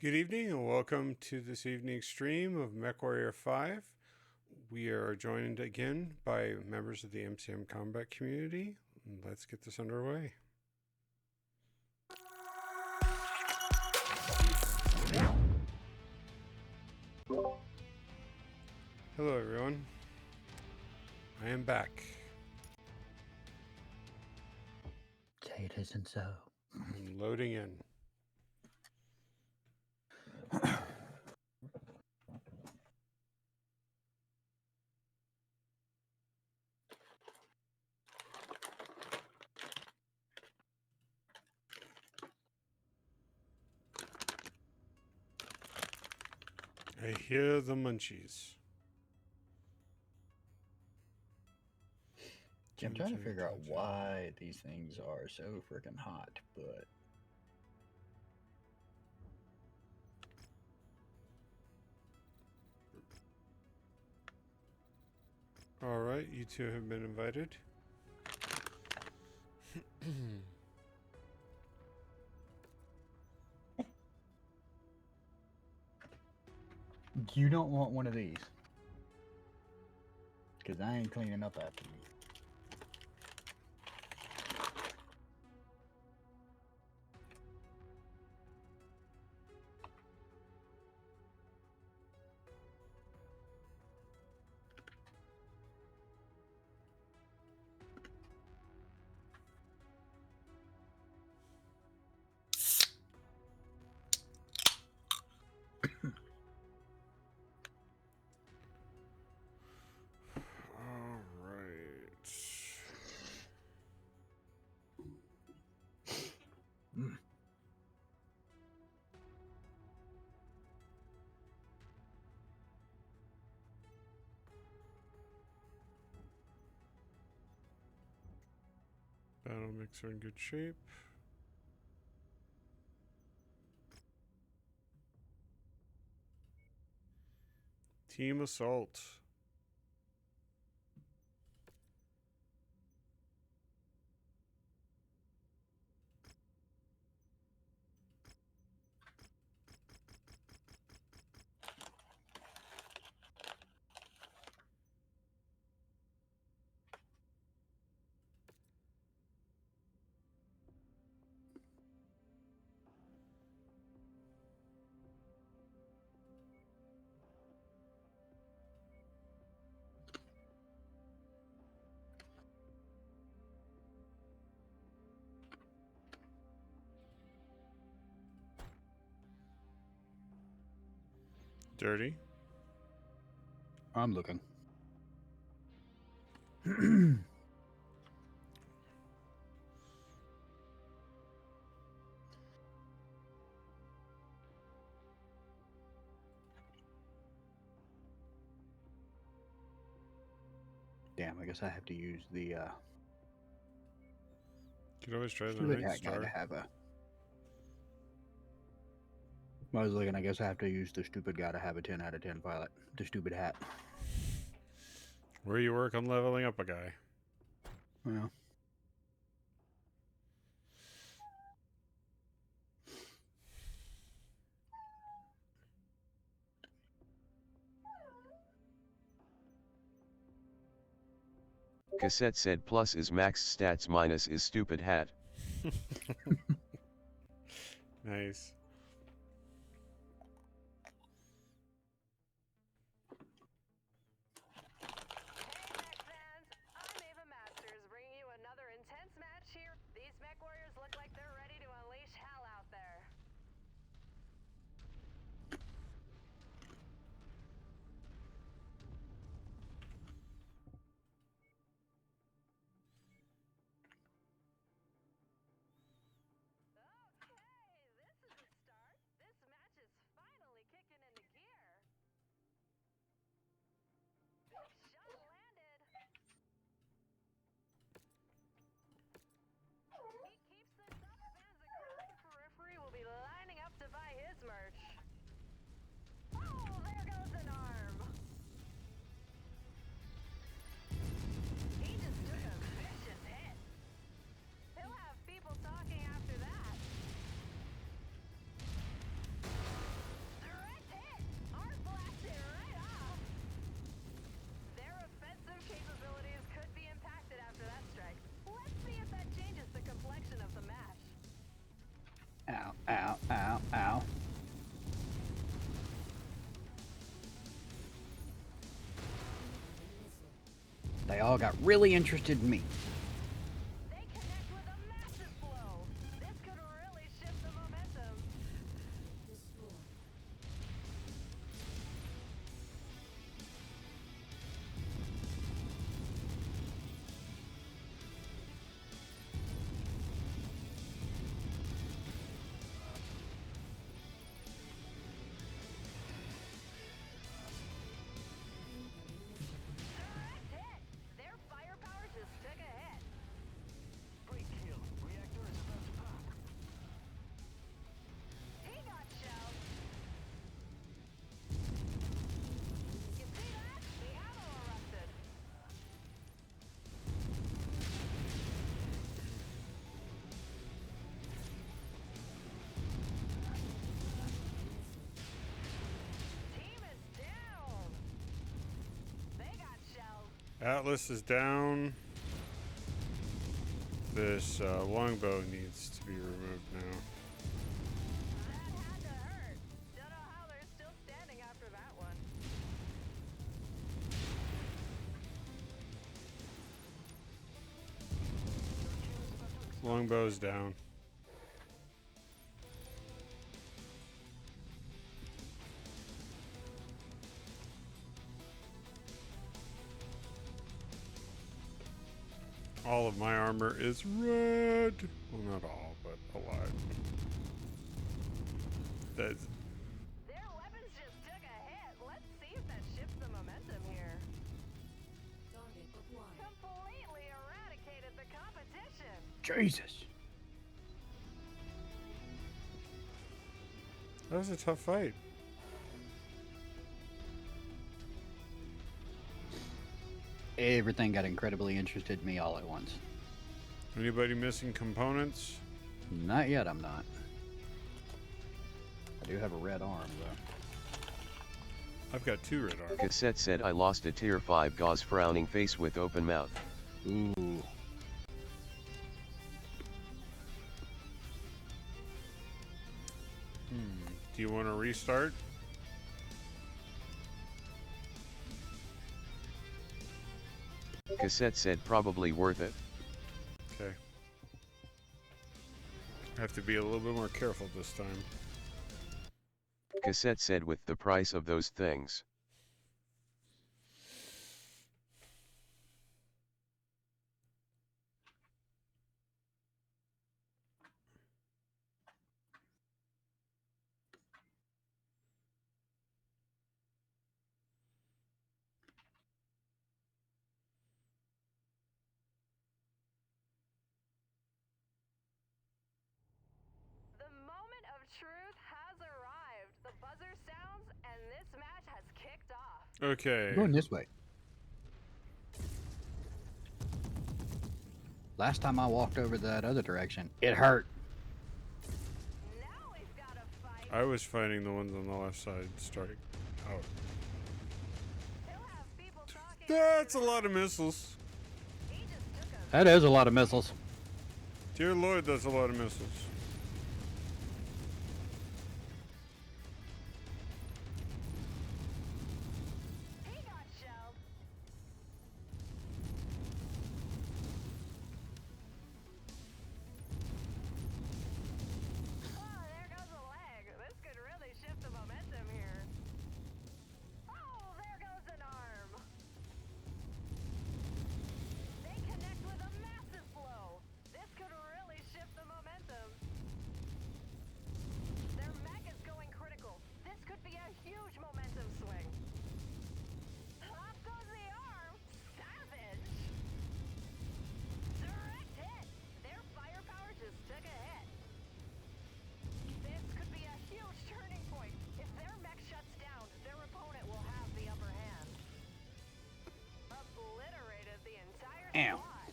Good evening and welcome to this evening's stream of Mechwarrior 5. We are joined again by members of the MCM combat community. Let's get this underway. Hello everyone. I am back. Say it isn't so. I'm loading in. I hear the munchies. I'm trying to figure out why these things are so freaking hot, but Alright, you two have been invited. you don't want one of these. Because I ain't cleaning up after me. Alright. Battle mixer in good shape. Team assault. Dirty. I'm looking. Damn, I guess I have to use the You could always try the stupid Night hat guy to Star. have a. I was looking, I guess I have to use the stupid guy to have a 10 out of 10 pilot. The stupid hat. Where you work on leveling up a guy. Well. Cassette said plus is max stats minus is stupid hat. Nice. Bringing you another intense match here. These Mechwarriors look like they're ready to unleash hell out there. Okay, this is y'all got really interested in me. They connect with a massive blow. This could really shift the momentum. Direct hit. Their firepower just took a hit. Great kill. Reactor is about to pop. He got shelled. You see that? The ammo erupted. Team is down. They got shelled. Atlas is down. This longbow needs to be removed now. That had to hurt. Don't know how they're still standing after that one. Longbow's down. All of my armor is red. Well, not all, but a lot. That's Their weapons just took a hit. Let's see if that shifts the momentum here. Completely eradicated the competition. Jesus. that was a tough fight. Everything got incredibly interested in me all at once. Anybody missing components? Not yet, I'm not. I do have a red arm, though. I've got 2 red armor. Cassette said I lost a tier 5 gauze frowning face with open mouth. Ooh. Do you want to restart? Cassette said probably worth it. Okay. I have to be a little bit more careful this time. Cassette said with the price of those things. The moment of truth has arrived. The buzzer sounds, and this match has kicked off. Okay. I'm going this way. Last time I walked over that other direction, it hurt. Now we've got a fight. I was fighting the ones on the left side. Strike out. He'll have people talking. That's a lot of missiles. He just took a That is a lot of missiles. Dear Lord, that's a lot of missiles. He got shelled. Oh, there goes a leg. This could really shift the momentum here. Oh, there goes an arm. They connect with a massive blow. This could really shift the momentum. Their mech is going critical. This could be a huge momentum swing. Off goes the arm. Savage. Direct hit. Their firepower just took a hit. This could be a huge turning point. If their mech shuts down, their opponent will have the upper hand. Obliterated the entire Ow. squad.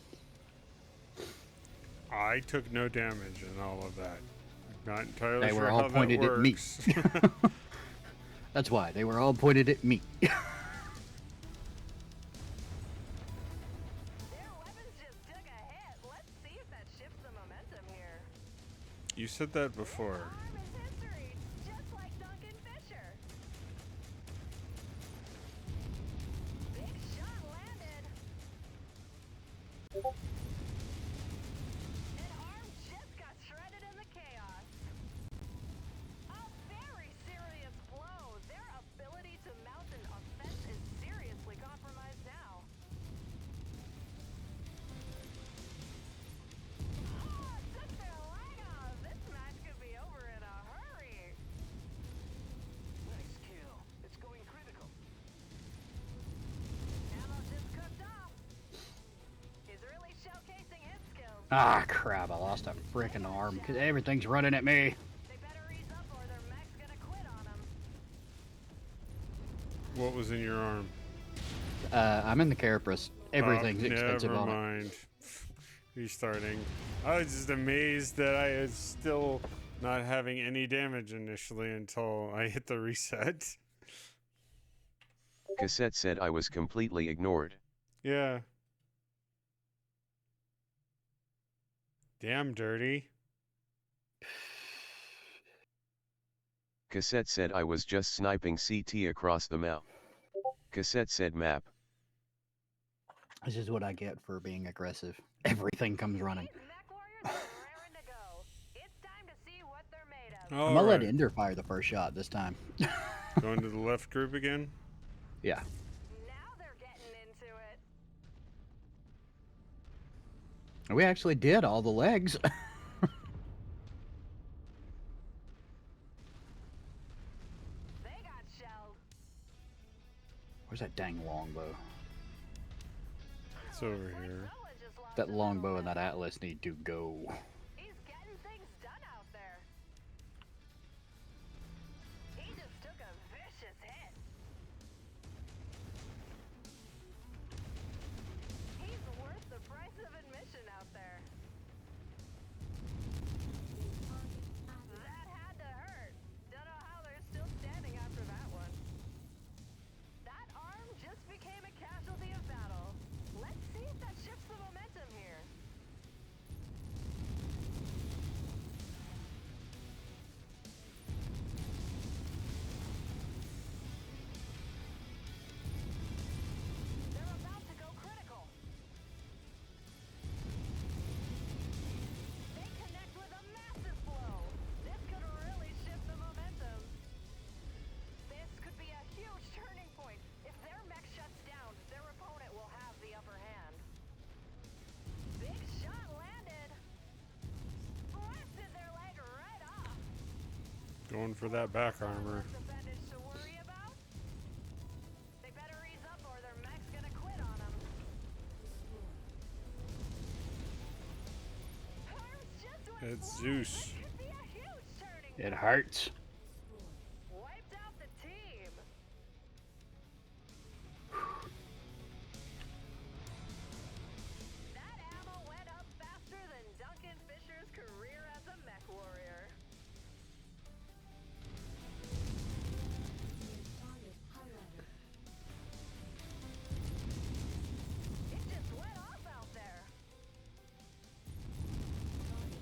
I took no damage in all of that. Not entirely They sure were how all pointed that at me. works. That's why. They were all pointed at me. Their weapons just took a hit. Let's see if that shifts the momentum here. You said that before. Arm is history, just like Duncan Fisher. Big shot landed. Ah, crap! I lost a freaking arm because everything's running at me. They better ease up or their mech's gonna quit on them. What was in your arm? I'm in the Carapace. Everything's expensive Never on it. mind. Restarting. I was just amazed that I was still not having any damage initially until I hit the reset. Cassette said I was completely ignored. Yeah. Damn dirty. Cassette said I was just sniping CT across the map. Cassette said map. This is what I get for being aggressive. Everything comes running. These Mechwarriors are raring to go. It's time to see what they're made of. I'm gonna let Alright. Ender fire the first shot this time. Going to the left group again? Yeah. Now they're getting into it. We actually did all the legs. They got shelled. Where's that dang longbow? It's over Looks like here. Zoa just lost That his longbow and element. that Atlas need to go. He's getting things done out there. He just took a vicious hit. He's worth the price of admission out there. That had to hurt. Don't know how they're still standing after that one. That arm just became a casualty of battle. Let's see if that shifts the momentum here. They're about to go critical. They connect with a massive blow. This could really shift the momentum. This could be a huge turning point. If their mech shuts down, their opponent will have the upper hand. Big shot landed. Blasted their leg right off. Going for that back armor. Lots of bandage to worry about. They better ease up or their mech's gonna quit on them. Arms just went It's flying. Zeus. This could be a huge turning It point. hurts. Wiped out the team. That ammo went up faster than Duncan Fisher's career as a Mechwarrior. It just went off out there.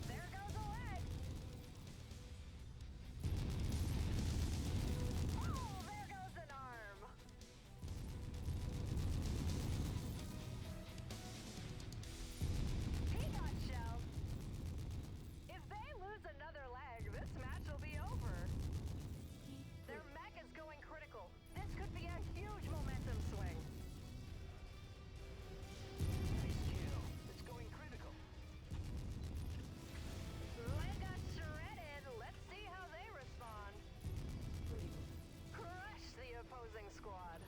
There goes a leg. Oh, there goes an arm. He got shelled. If they lose another leg, this match will be over. Their mech is going critical. This could be a huge momentum swing. Nice kill. It's going critical. Leg got shredded. Let's see how they respond. Crush the opposing squad.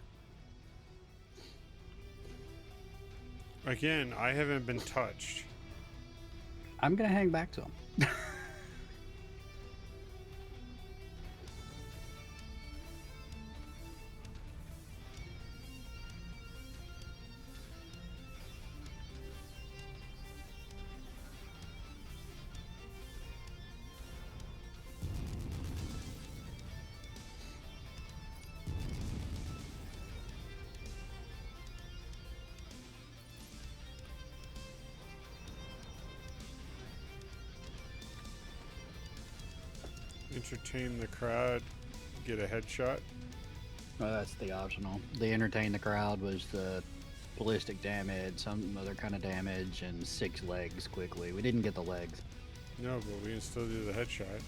Again, I haven't been touched. I'm gonna hang back to him. Entertain the crowd. Get a headshot. Well, that's the optional. The entertain the crowd was the ballistic damage, some other kind of damage, and 6 legs quickly. We didn't get the legs. No, but we can still do the headshot.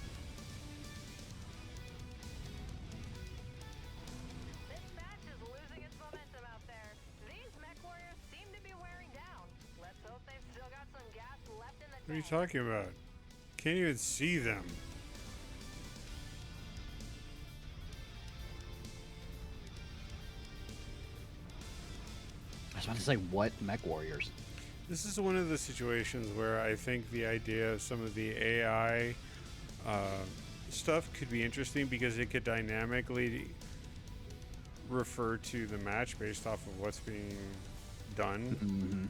This match is losing its momentum out there. These Mechwarriors seem to be wearing down. Let's hope they've still got some gas left in the tank. What are you talking about? Can't even see them. I was about to say, what Mech Warriors? This is one of the situations where I think the idea of some of the AI stuff could be interesting because it could dynamically refer to the match based off of what's being done. Mm-hmm.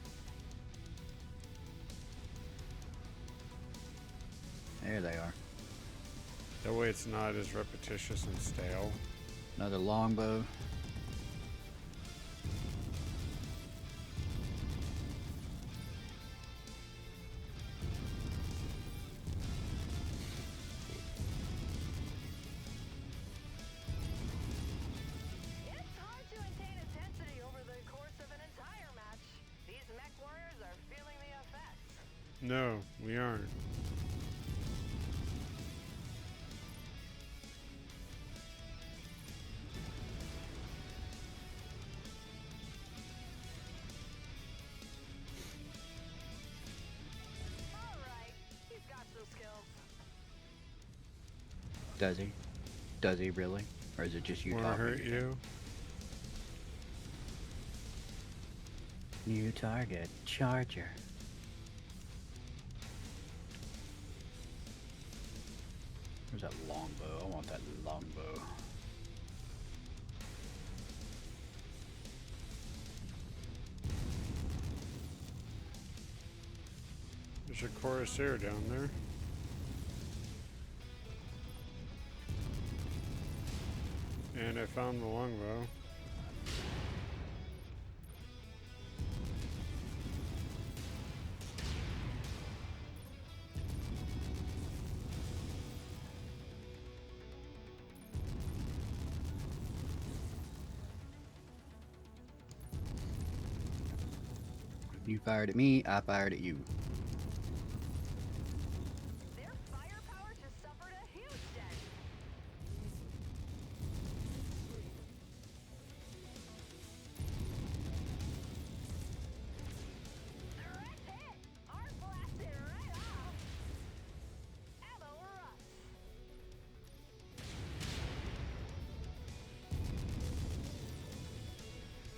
There they are. That way it's not as repetitious and stale. Another longbow. It's hard to maintain intensity over the course of an entire match. These Mechwarriors are feeling the effects. No, we aren't. Alright, he's got some skills. Does he? Does he really? Or is it just you Wanna talking? hurt you? New target, Charger. Where's that longbow? I want that longbow. There's a Corsair down there. And I found the longbow. You fired at me, I fired at you. Their firepower just suffered a huge dent. Direct hit! Arm blasted right off. Ammo rust.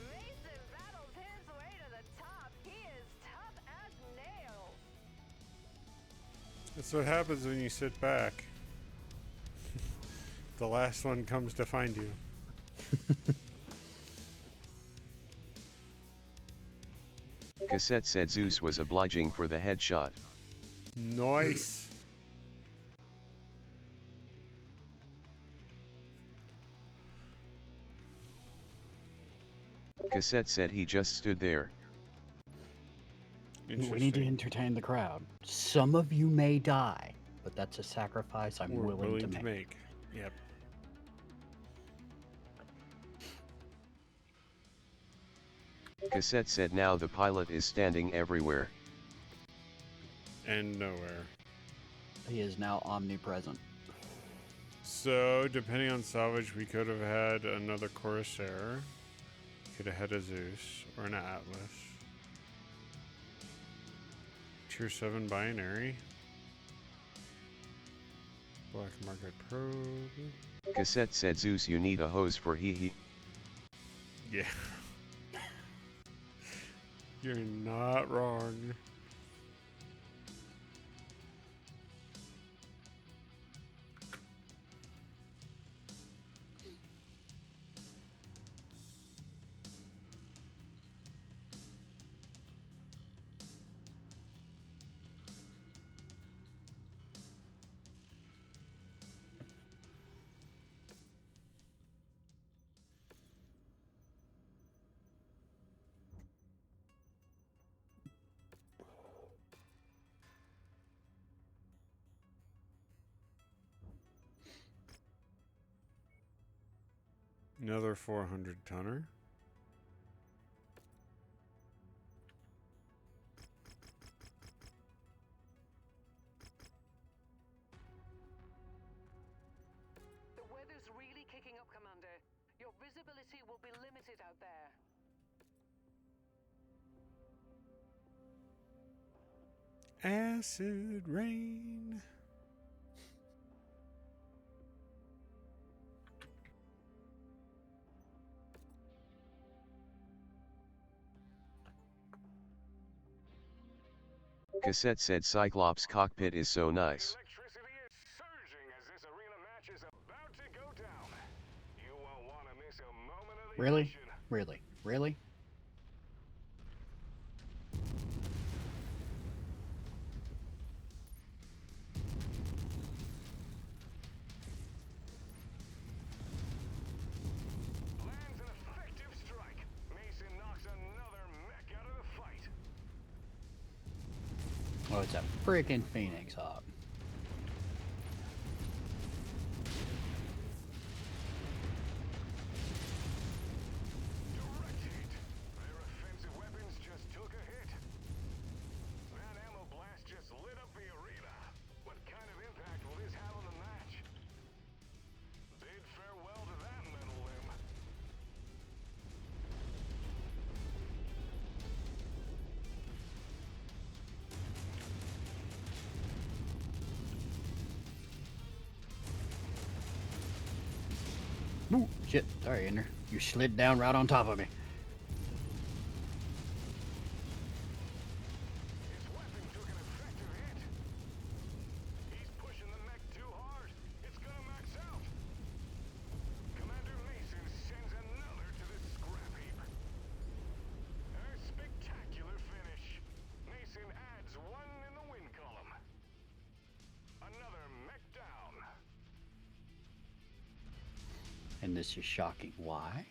Mason battles his way to the top. He is tough as nails. That's what happens when you sit back. The last one comes to find you. Cassette said Zeus was obliging for the headshot. Nice. Cassette said he just stood there. We need to Interesting. entertain the crowd. Some of you may die, but that's a sacrifice I'm We're willing to make. Yep. Cassette said now the pilot is standing everywhere. And nowhere. He is now omnipresent. So, depending on salvage, we could have had another Corsair. Could have had a Zeus or an Atlas. Tier 7 binary. Black market probe. Cassette said Zeus you need a hose for he. Yeah. You're not wrong. Another 400 tonner. The weather's really kicking up, Commander. Your visibility will be limited out there. Acid rain. Cassette said Cyclops cockpit is so nice. Electricity is surging as this arena match is about to go down. You won't want to miss a moment of the Really? action. Really? Really? Lands an effective strike. Mason knocks another mech out of the fight. Oh, it's a freaking Phoenix Hawk. Direct hit. Their offensive weapons just took a hit. That ammo blast just lit up the arena. What kind of impact will this have on the match? Bid farewell to that metal limb. Ooh, shit. Sorry, Ender. You slid down right on top of me. His weapon took an effective hit. He's pushing the mech too hard. It's gonna max out. Commander Mason sends another to the scrap heap. A spectacular finish. Mason adds one in the win column. Another mech down. And this is shocking. Why?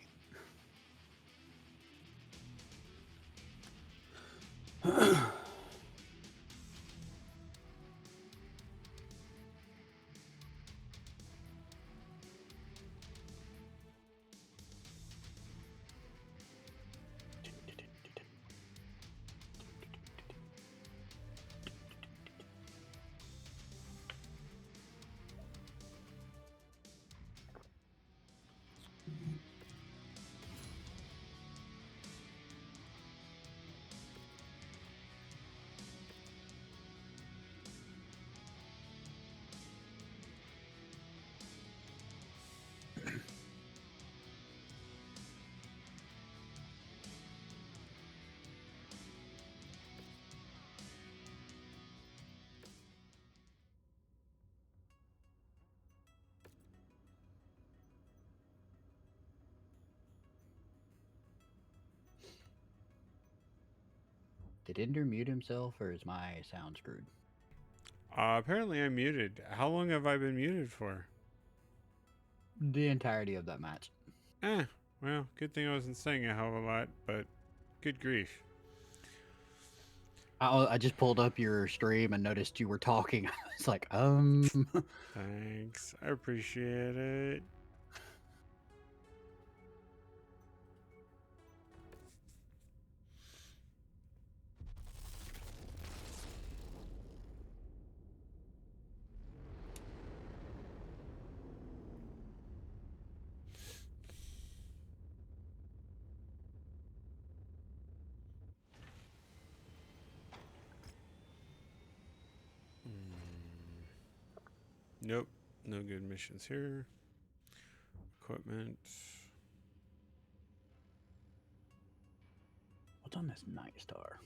Did Ender mute himself, or is my sound screwed? Apparently I'm muted. How long have I been muted for? The entirety of that match. Well, good thing I wasn't saying a hell of a lot, but good grief. I just pulled up your stream and noticed you were talking. It's like, Thanks. I appreciate it. Nope. No good missions here. Equipment. what's on this Night Star?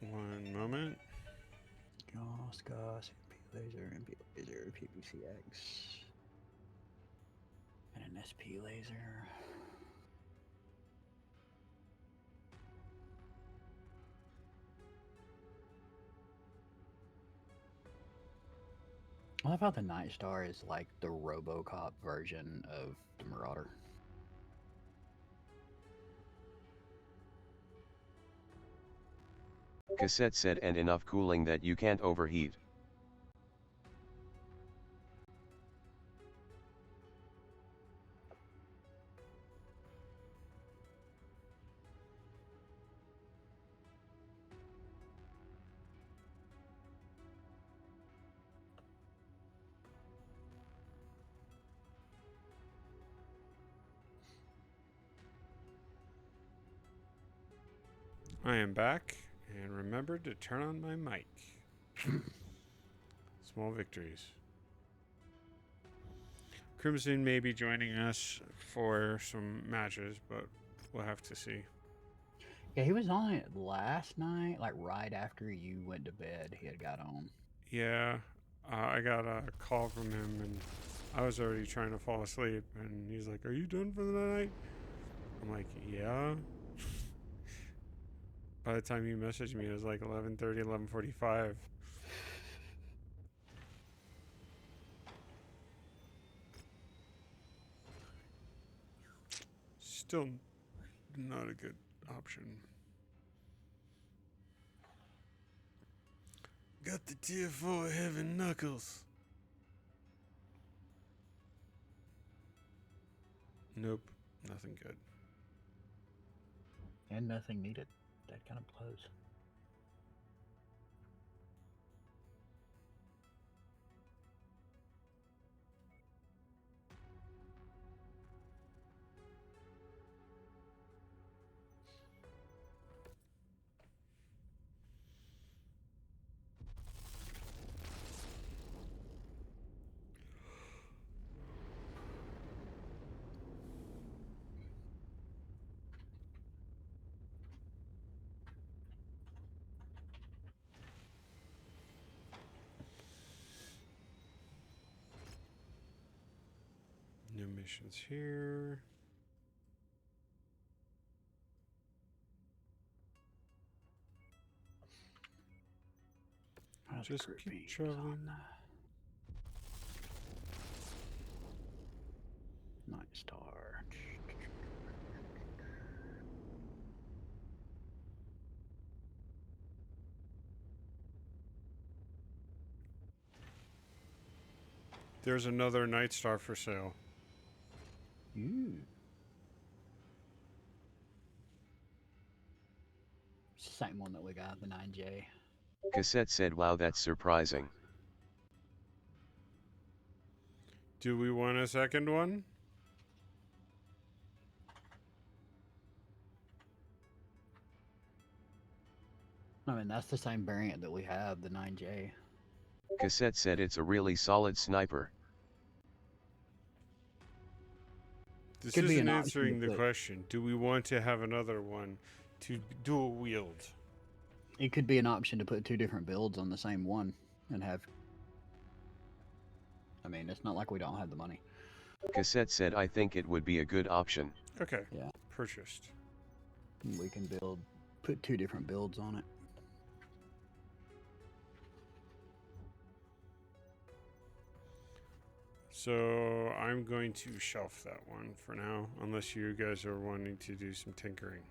One moment. Gas, MP laser, PPCX, and an SP laser. I love how the Night Star is like the RoboCop version of the Marauder. Cassette said and enough cooling that you can't overheat. I am back, and remember to turn on my mic. Small victories. Crimson may be joining us for some matches, but we'll have to see. Yeah, he was on it last night, like right after you went to bed. He had got on. Yeah, I got a call from him, and I was already trying to fall asleep, and he's like, "Are you done for the night?" I'm like, "Yeah." By the time you messaged me, it was like 11:30, 11:45. Still not a good option. Got the tier 4 heaven knuckles. Nope, nothing good. And nothing needed. That kind of blows. New missions here. How's Just Kurt keep Beans traveling. on Night Star. There's another Night Star for sale. Ooh. Same one that we got, the 9J. Cassette said, wow, that's surprising. Do we want a second one? I mean, that's the same variant that we have, the 9J. Cassette said it's a really solid sniper. This Could be isn't an option answering to the put- question. Do we want to have another one to dual wield? It could be an option to put two different builds on the same one and have. I mean, it's not like we don't have the money. Cassette said, I think it would be a good option. Okay. Yeah. Purchased. We can put two different builds on it. So I'm going to shelf that one for now, unless you guys are wanting to do some tinkering.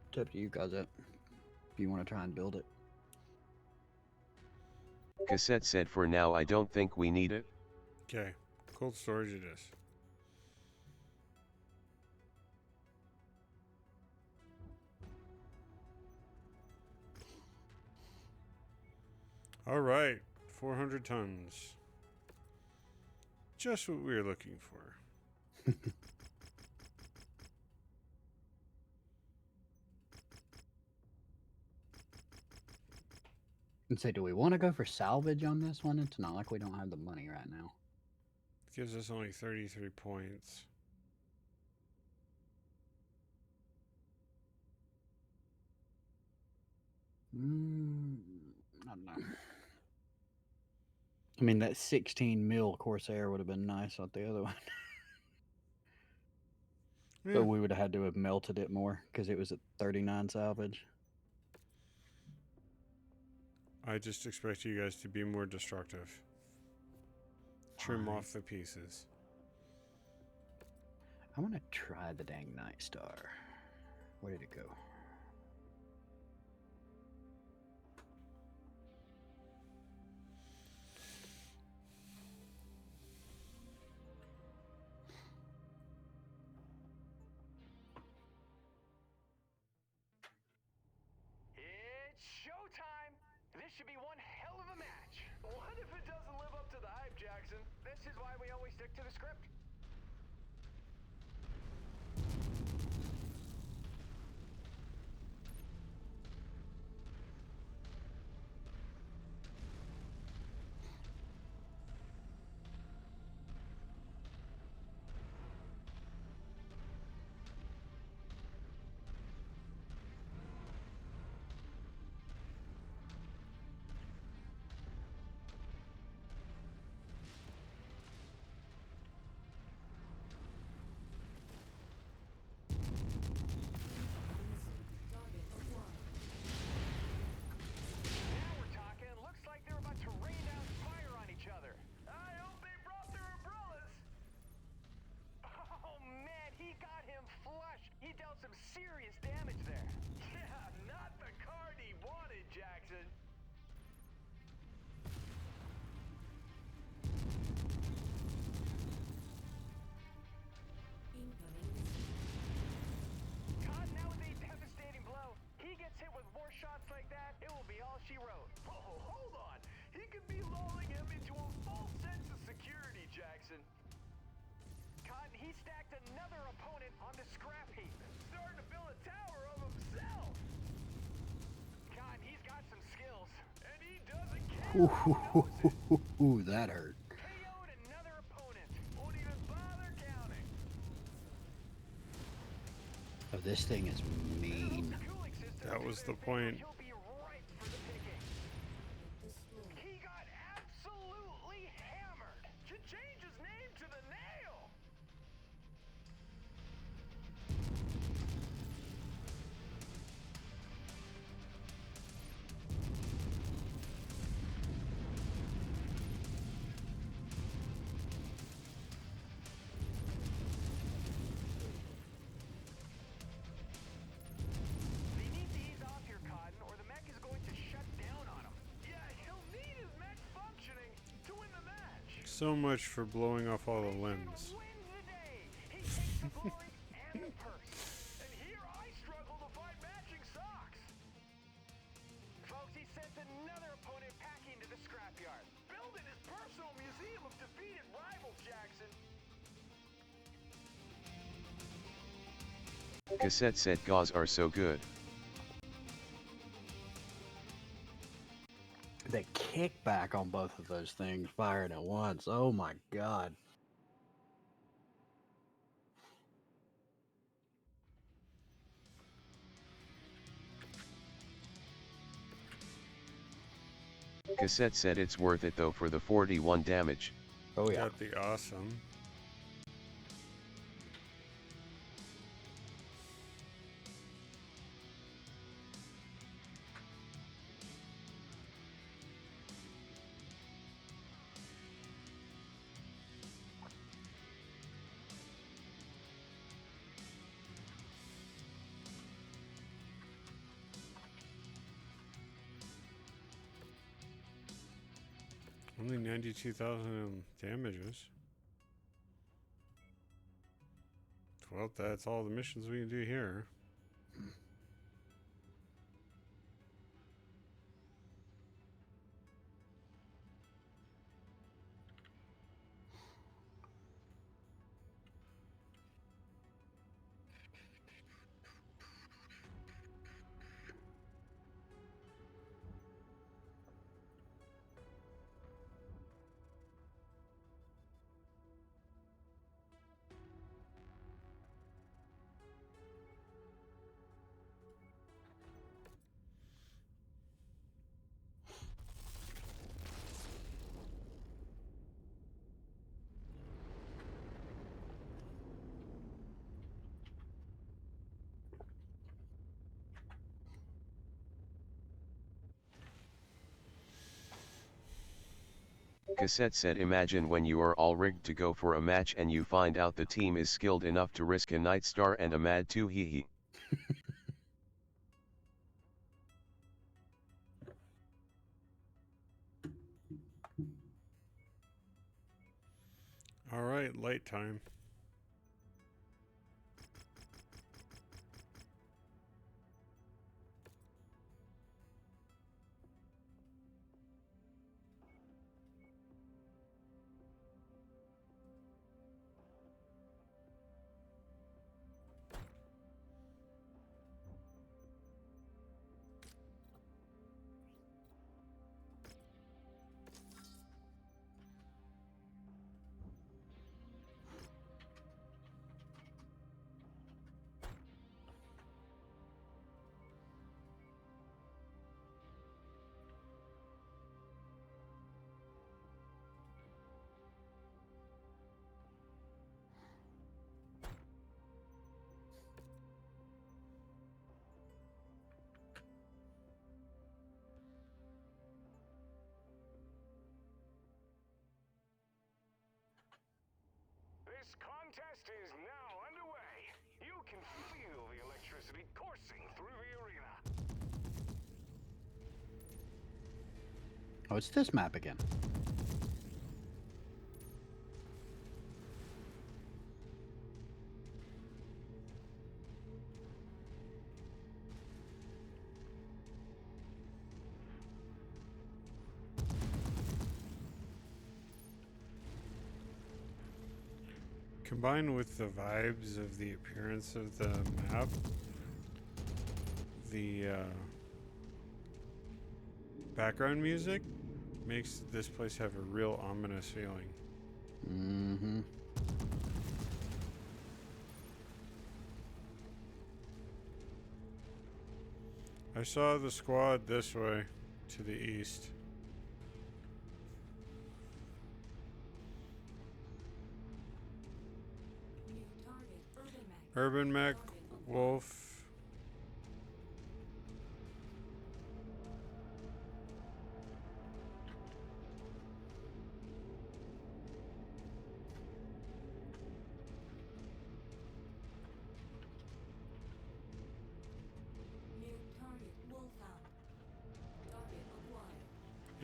It's up to you guys. If you want to try and build it. Cassette said, for now, I don't think we need it. Okay. Cold storage it is. All right. 400 tons. Just what we were looking for. And say, do we want to go for salvage on this one? It's not like we don't have the money right now. Gives us only 33 points. I don't know. I mean, that 16 mil Corsair would have been nice on the other one. Yeah. But we would have had to have melted it more because it was at 39 salvage. I just expect you guys to be more destructive. Trim Fine. off the pieces. I want to try the dang Night Star. Where did it go? It's showtime! This should be one hell of a match. What if it doesn't live up to the hype, Jackson? This is why we always stick to the script. serious damage there. Yeah, not the card he wanted, Jackson. Caught now with a devastating blow. He gets hit with more shots like that, it will be all she wrote. Oh, hold on. He could be lulling him into a false sense of security, Jackson. Cotton, he stacked another opponent on the scrap heap. Starting to build a tower of himself. Cotton, he's got some skills. And he doesn't care. Ooh, that hurt. KO'd another opponent. Won't even bother counting. Oh, this thing is mean. Cooling system That was the point. He'll be ripe for the picking. He got absolutely hammered. Should change his name to the nail. He needs to ease off here, Cotton, or the mech is going to shut down on him. Yeah, he'll need his mech functioning to win the match. So much for blowing off all the limbs. Wins the day. He takes the glory and the purse. And here I struggle to find matching socks. Folks, he sent another opponent packing to the scrapyard. Building his personal museum of defeated rivals, Jackson. Cassette said gauze are so good. The kickback on both of those things firing at once. Oh my god. Cassette said it's worth it though for the 41 damage. Oh yeah. Got the awesome. Only 92,000 damages. Well, that's all the missions we can do here. Cassette said imagine when you are all rigged to go for a match and you find out the team is skilled enough to risk a Night Star and a Mad 2 hee hee. All right, light time. This contest is now underway. You can feel the electricity electricity coursing through the arena. Oh, it's this map again. Combined with the vibes of the appearance of the map, the background music makes this place have a real ominous feeling. Mm-hmm. I saw the squad this way, to the east. Urban Mech, Wolf.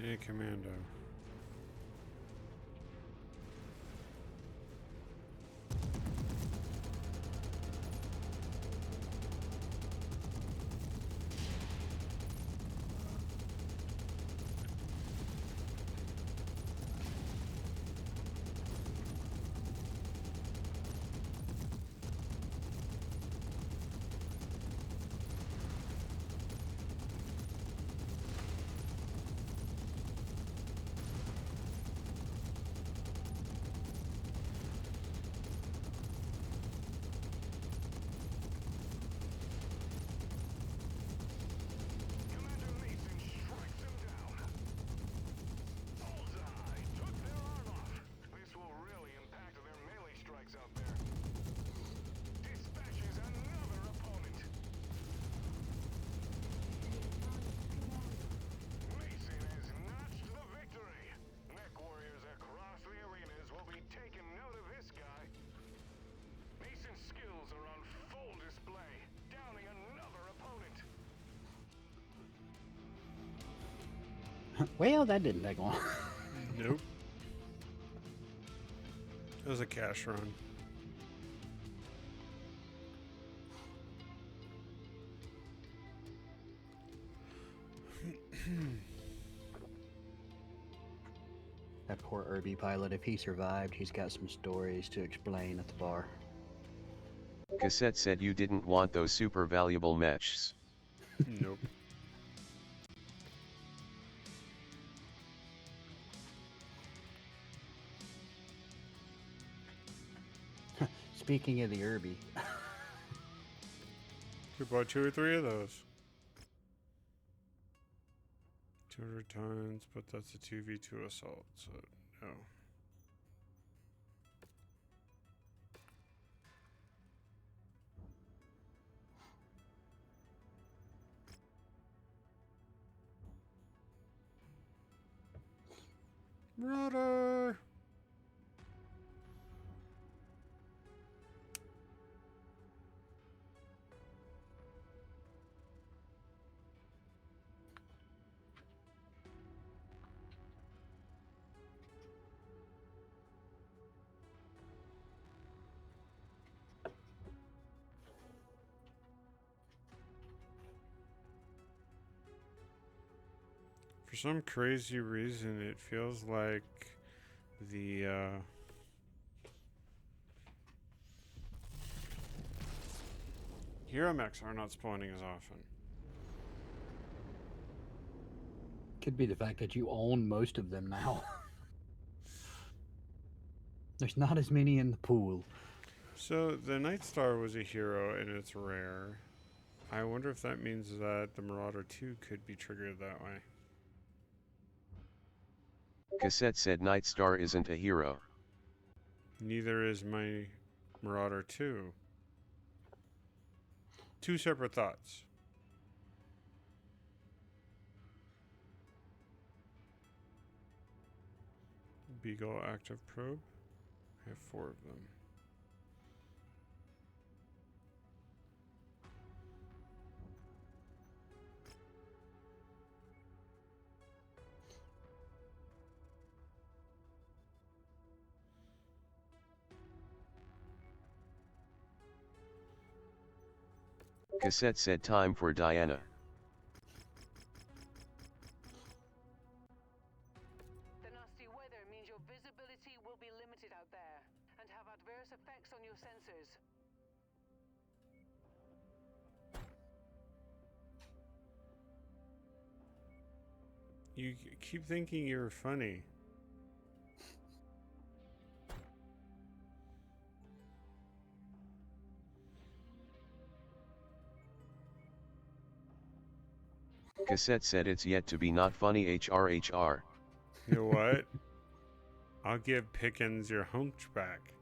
And Commando. Commander Mason strikes him down. Bullseye took their arm off. This will really impact their melee strikes out there. Dispatches another opponent. Mason has notched the victory. Mechwarriors across the arenas will be taking note of this guy. Mason's skills are on full display, downing another opponent. Well, that didn't take long. Nope. It was a cash run. That poor Irby pilot, if he survived, he's got some stories to explain at the bar. Cassette said you didn't want those super valuable mechs. Nope. Speaking of the Irby, We bought 2 or 3 of those. 200 tons, but that's a 2v2 assault, so no. Rudder! For some crazy reason, it feels like the hero mechs are not spawning as often. could be the fact that you own most of them now. There's not as many in the pool. So the Night Star was a hero and it's rare. I wonder if that means that the Marauder 2 could be triggered that way. Cassette said Night Star isn't a hero. Neither is my Marauder 2. 2 separate thoughts. Beagle active probe. I have 4 of them. Cassette said time for Diana. The nasty weather means your visibility will be limited out there and have adverse effects on your sensors. You keep thinking you're funny. Cassette said it's yet to be not funny HRHR. You know what? I'll give Pickens your hunchback.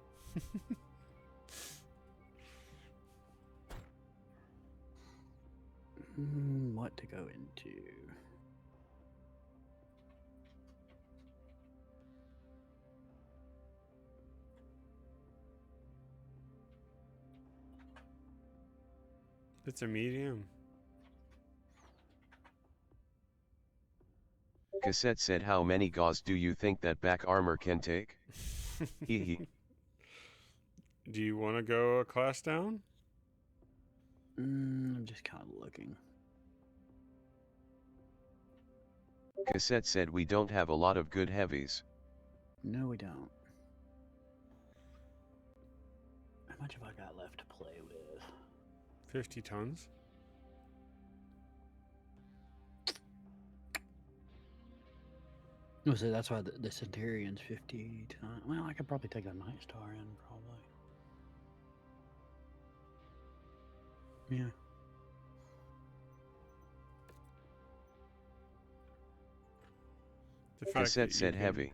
What to go into? It's a medium. Cassette said how many gauze do you think that back armor can take? Hee. Do you want to go a class down? I'm just kind of looking. Cassette said we don't have a lot of good heavies. No, we don't. How much have I got left to play with? 50 tons. No, so that's why the Centurion's 50 times. Well, I could probably take a Night Star in, probably. Yeah. The fact Cassette that you said can- heavy.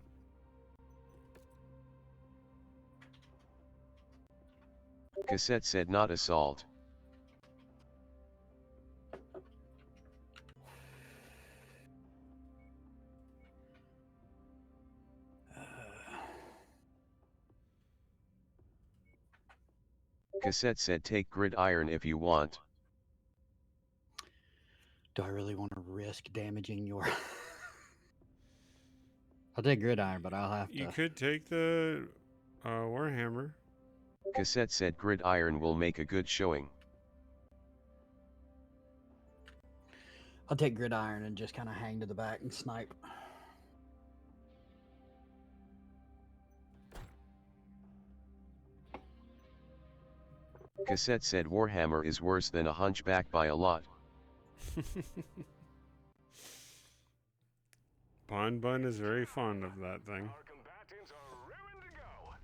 Cassette said not assault. Cassette said take gridiron if you want. Do I really want to risk damaging your... I'll take Gridiron, but I'll have to... You could take the Warhammer. Cassette said gridiron will make a good showing. I'll take Gridiron and just kind of hang to the back and snipe. Cassette said Warhammer is worse than a hunchback by a lot. Bon Bun is very fond of that thing. Our combatants are raring to go.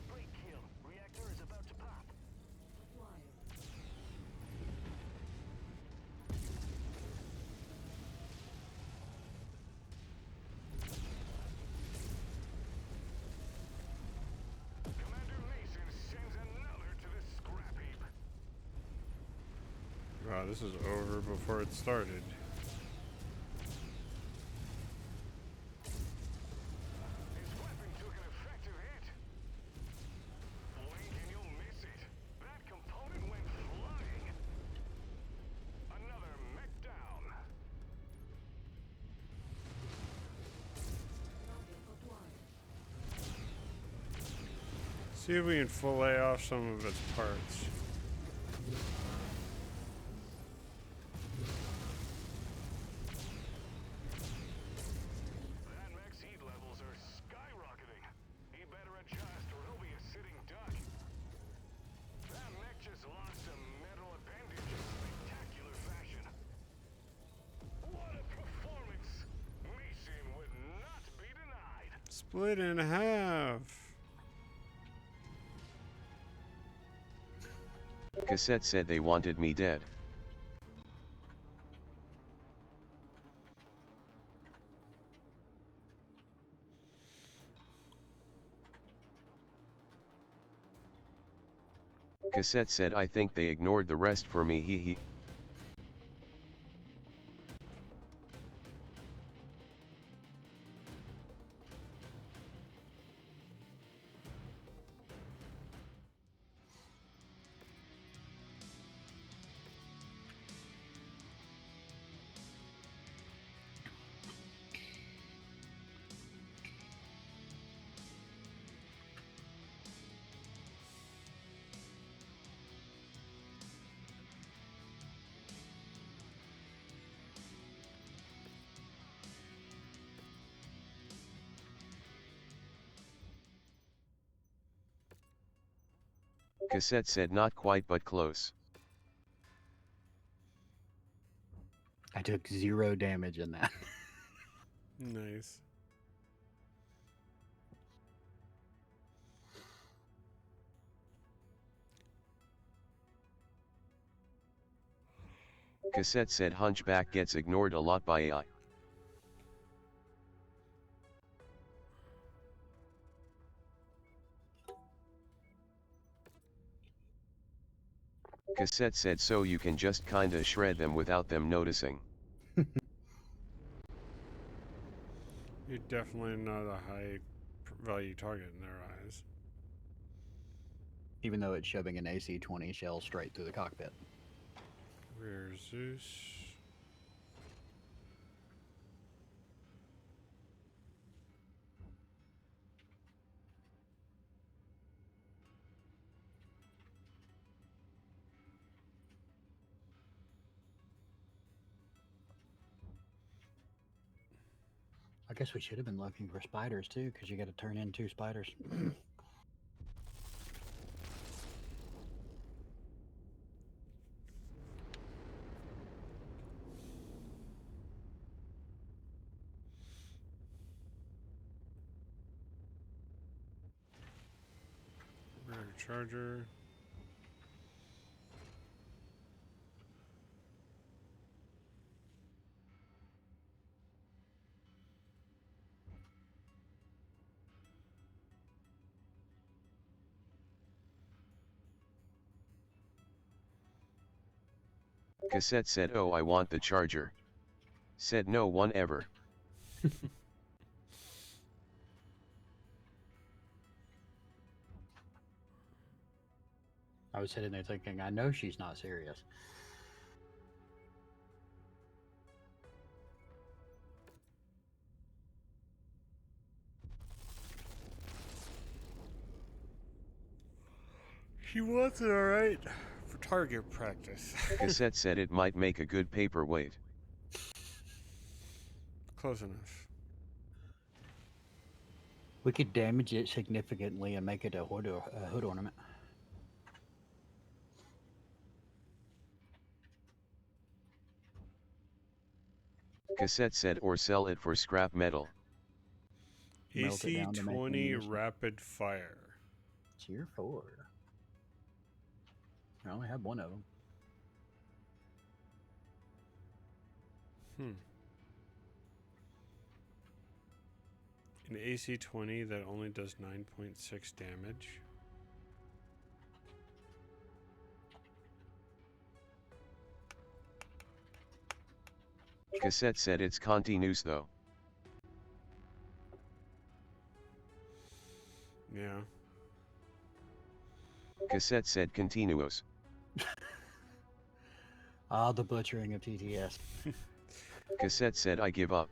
Great kill. Reactor is about to pop. Commander Mason sends another to the scrap heap. Wow, this is over before it started. His weapon took an effective hit. Blink and you'll miss it. That component went flying. Another mech down. See if we can fillet off some of its parts. That mech's heat levels are skyrocketing. He better adjust or he'll be a sitting duck. That mech just lost a metal appendage in spectacular fashion. What a performance! Mason would not be denied. Split in half. Cassette said they wanted me dead. Cassette said I think they ignored the rest for me hee. Cassette said not quite but close. I took 0 damage in that. Nice. Cassette said Hunchback gets ignored a lot by AI. Cassette said so you can just kinda shred them without them noticing. You're definitely not a high value target in their eyes. Even though it's shoving an AC-20 shell straight through the cockpit. Rear Zeus. I guess we should have been looking for spiders too, because you got to turn in 2 spiders. Rear Charger. Cassette said oh I want the charger. Said no one ever. I was sitting there thinking, I know she's not serious. She wants it alright for target practice. Cassette said it might make a good paperweight. Close enough. We could damage it significantly and make it a hood ornament. Cassette said or sell it for scrap metal. Melt it down to make AC-20 ammunition. rapid fire. Tier 4. I only have 1 of them. An AC-20 that only does 9.6 damage. Cassette said it's continuous though. Yeah. Cassette said continuous. Ah, the butchering of TTS. Cassette said I give up.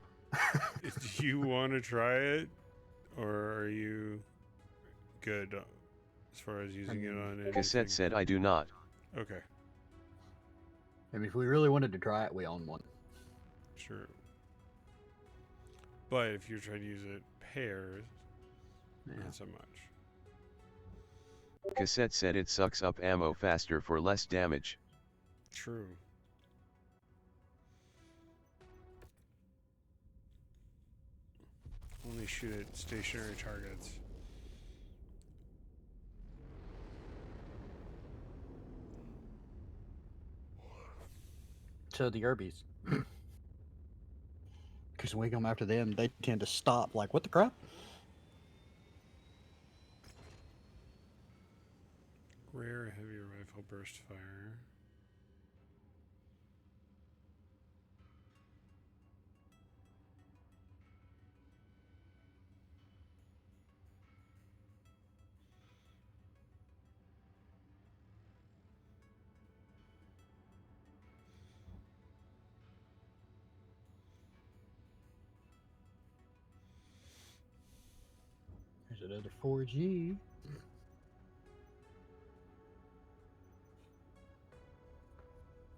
Do you want to try it? Or are you good as far as using it on anything? Cassette said I do not. Okay, I mean, if we really wanted to try it, we own one. sure. But if you're trying to use it pairs, Yeah. not so much. Cassette said it sucks up ammo faster for less damage. True. Only shoot at stationary targets. So the Urbies. Because when we come after them, they tend to stop like, what the crap? Rare heavy rifle burst fire. There's another 4G.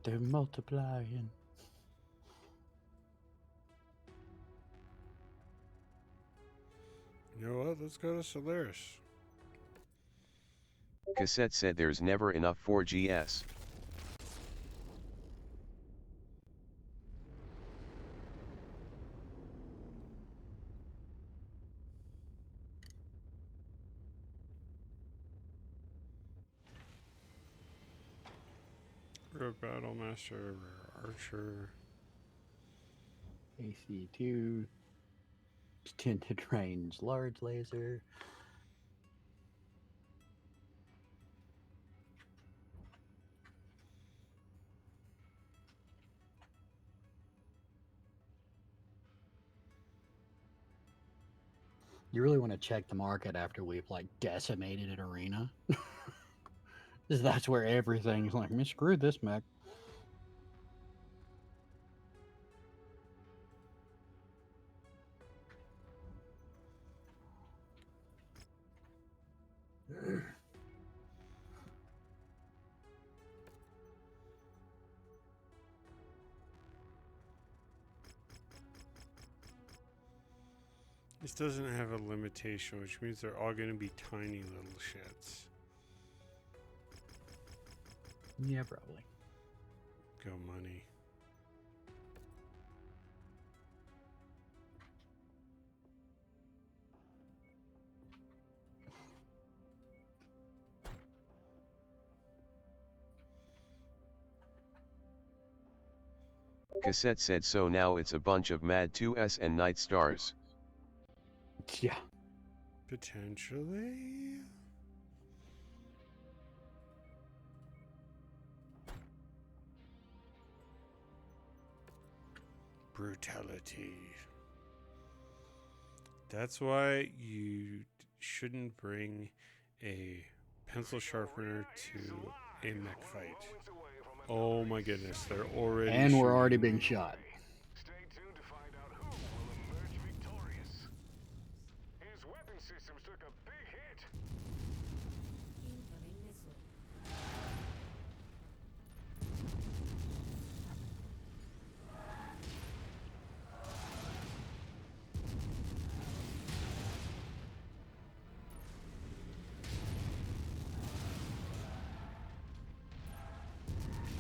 They're multiplying. You know what? Let's go to Solaris. Cassette said there's never enough 4GS. Rogue Battle Master, Rare Archer. AC2, extended range large laser. You really want to check the market after we've like decimated an arena. 'Cause that's where everything's like, man, screw this mech. This doesn't have a limitation, which means they're all going to be tiny little shits. Yeah, probably. Go money. Cassette said so now it's a bunch of Mad 2S and Night Stars. Yeah. Potentially. Brutality. That's why you shouldn't bring a pencil sharpener to a mech fight. Oh my goodness, they're already And we're already shooting. being shot. Stay tuned to find out who will emerge victorious. His weapon systems took a big hit. Incoming missile.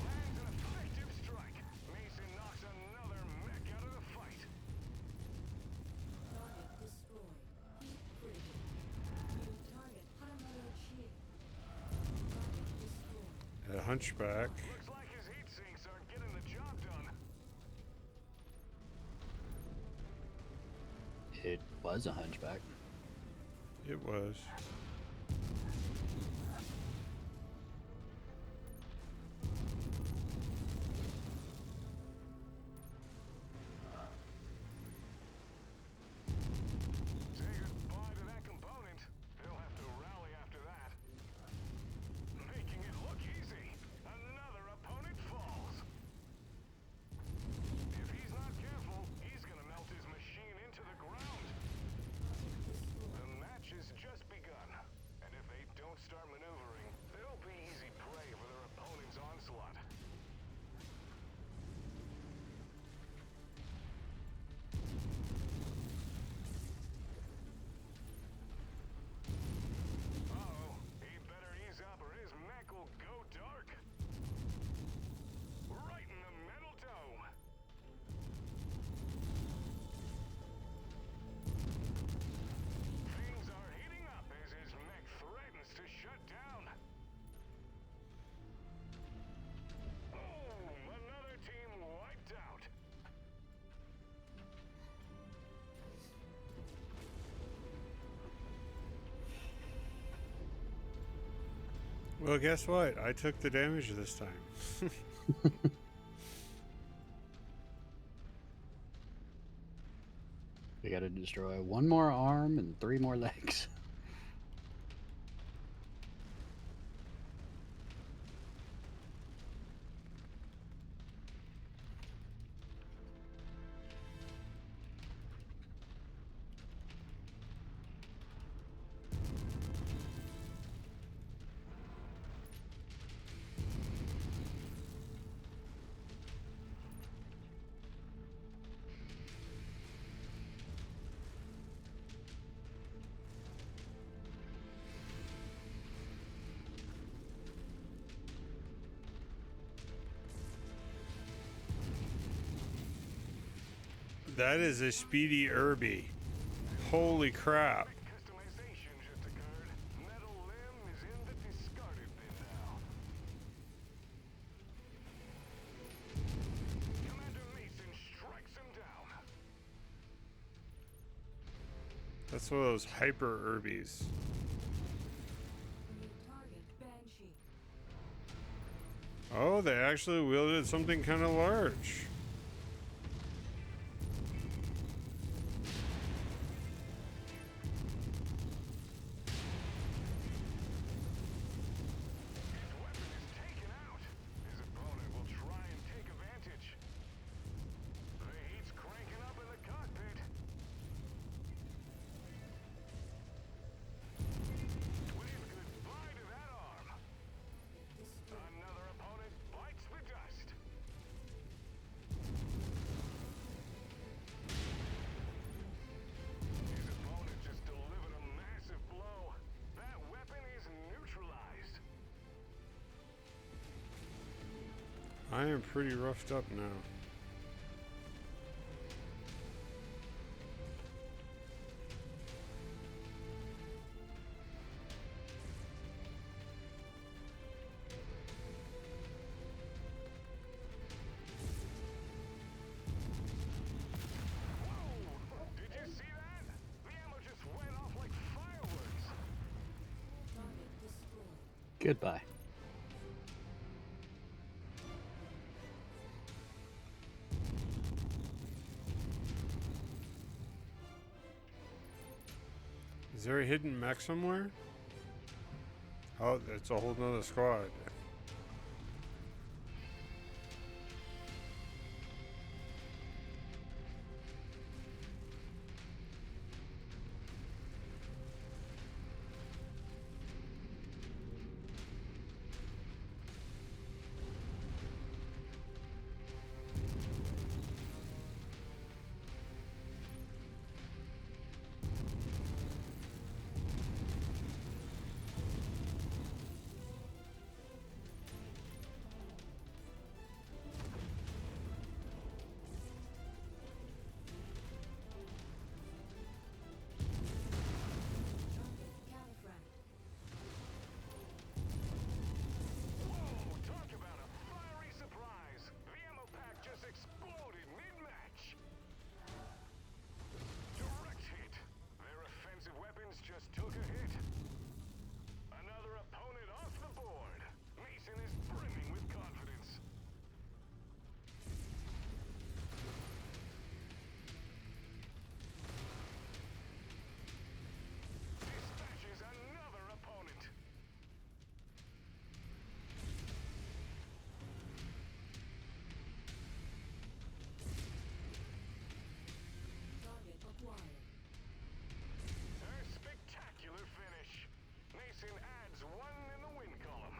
Lands an effective strike. Mason knocks another mech out of the fight. Target destroyed. Heat critical. New target Hanamoto shield. Target destroyed. A hunchback. Looks like his heat sinks are getting the job done. It was a hunchback. It was. Say goodbye to that component. They'll have to rally after that. Making it look easy. Another opponent falls. If he's not careful, he's gonna melt his machine into the ground. The match has just begun, and if they don't start maneuvering, they'll be easy prey for their opponent's onslaught. Uh-oh, he better ease up or his mech will go dark. Right in the metal dome. Things are heating up as his mech threatens to shut down. Boom! Another team wiped out. Well, guess what? I took the damage this time. We gotta destroy one more arm and 3 more legs. That is a speedy Irby. Holy crap. Customization just occurred. Metal limb is in the discarded bin now. Commander Mason strikes him down. That's one of those hyper Irbies. New target Banshee. Oh, they actually wielded something kind of large. His weapon is taken out. His opponent will try and take advantage. The heat's cranking up in the cockpit. Wave goodbye to that arm. Another opponent bites the dust. His opponent just delivered a massive blow. That weapon is neutralized. I am pretty roughed up now. Whoa! Did you see that? The ammo just went off like fireworks. Target destroyed. Goodbye. Is there a hidden mech somewhere? Oh, it's a whole nother squad. Target Califrac. Whoa! Talk about a fiery surprise. The ammo pack just exploded mid-match. Direct hit. Their offensive weapons just took a hit. Another opponent off the board. Mason is brimming with confidence. Dispatches another opponent. Target acquired. A spectacular finish. Mason adds one in the win column.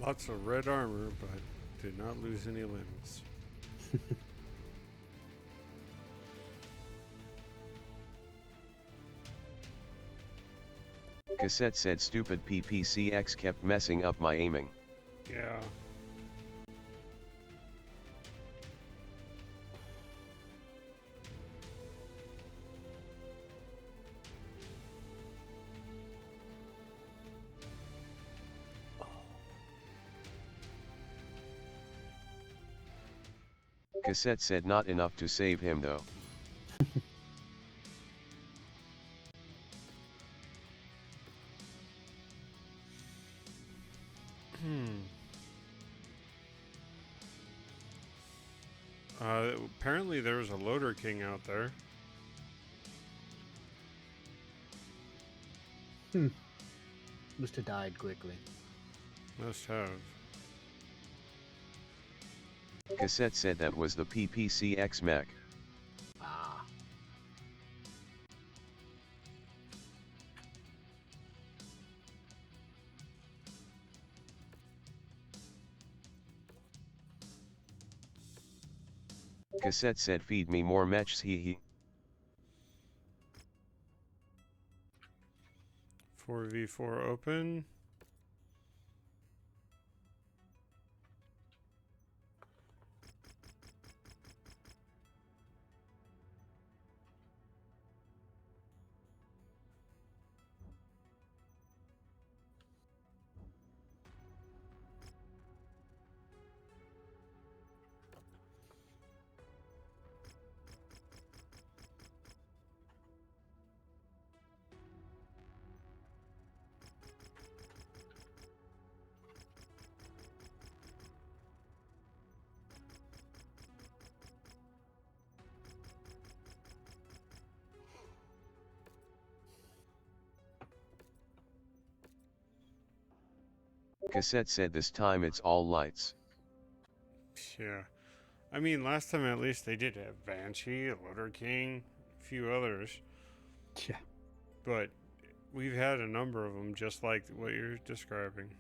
Lots of red armor, but did not lose any limbs. Cassette said stupid PPCX kept messing up my aiming. Yeah. Cassette said not enough to save him though. Apparently there was a loader king out there. Must have died quickly. Must have. Cassette said that was the PPCX mech. Ah. Cassette said feed me more mechs hee hee. 4v4 open. Cassette said this time it's all lights. Yeah. I mean, last time at least they did have Banshee, Loader King, a few others. Yeah. But we've had a number of them just like what you're describing.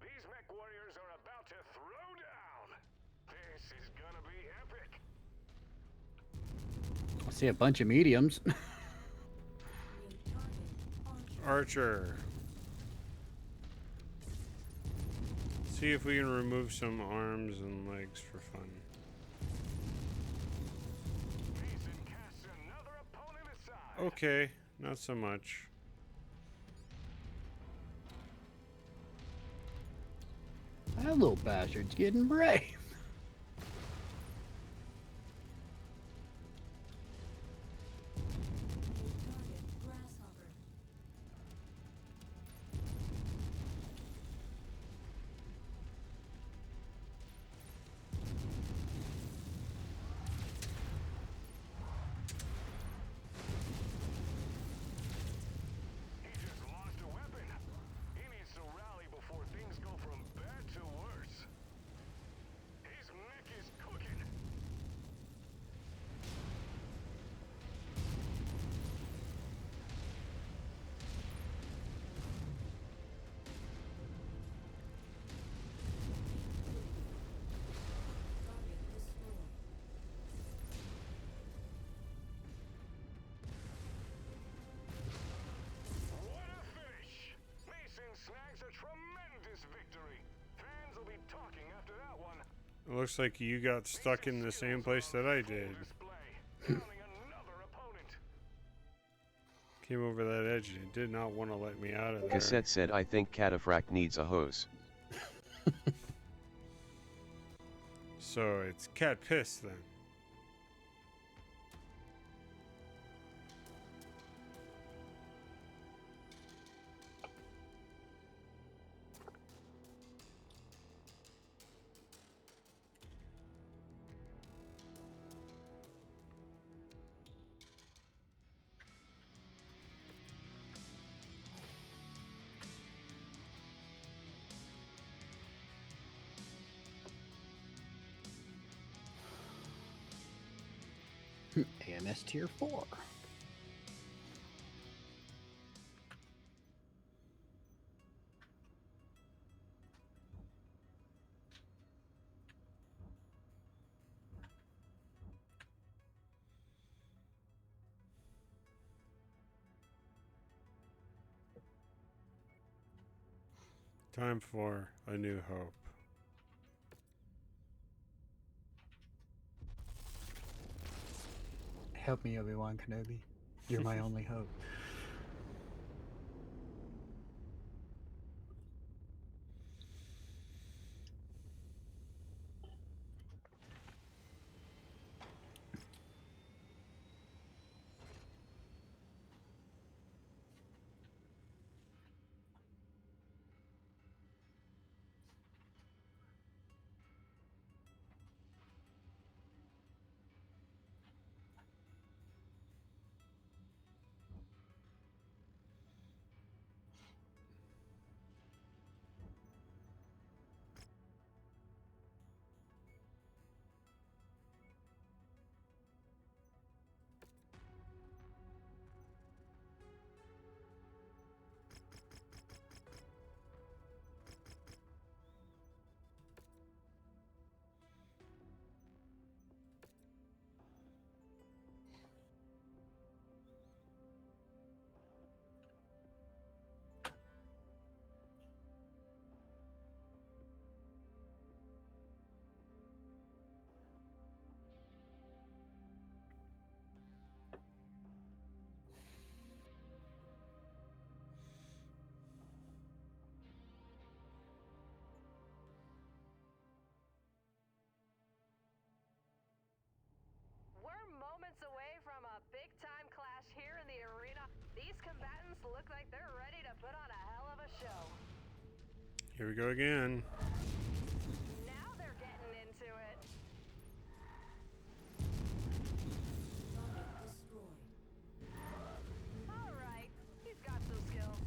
These Mechwarriors are about to throw down. This is gonna be epic. I see a bunch of mediums. New target. Archer. Archer. See if we can remove some arms and legs for fun. Mason casts another opponent aside. Okay, not so much. That little bastard's getting brave. New target. Grasshopper. He just lost a weapon. He needs to rally before things go from bad to worse. His mech is cooking. Target destroyed. What a finish! Mason snags a tremendous victory. Fans will be talking after that one. It looks like you got stuck in the same place that I did. Downing another opponent. Came over that edge and it did not want to let me out of there. Cassette said I think Cataphract needs a hose. So it's cat piss then. AMS tier 4. Time for a new hope. Help me, Obi-Wan Kenobi. You're my only hope. Outposts look like they're ready to put on a hell of a show. Here we go again. Now they're getting into it. Target destroyed. All right, he's got some skills.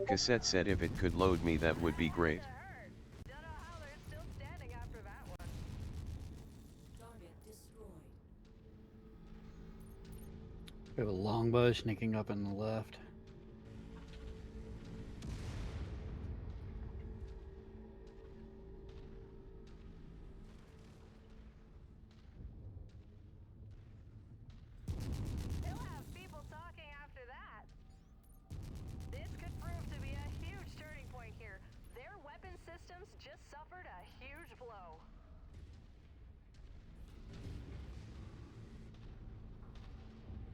Cassette said if it could load me that would be great. To hurt. Don't know how they're still standing after that one. Target destroyed. We have a longbow sneaking up in the left. They'll have people talking after that. This could prove to be a huge turning point here. Their weapon systems just suffered a huge blow.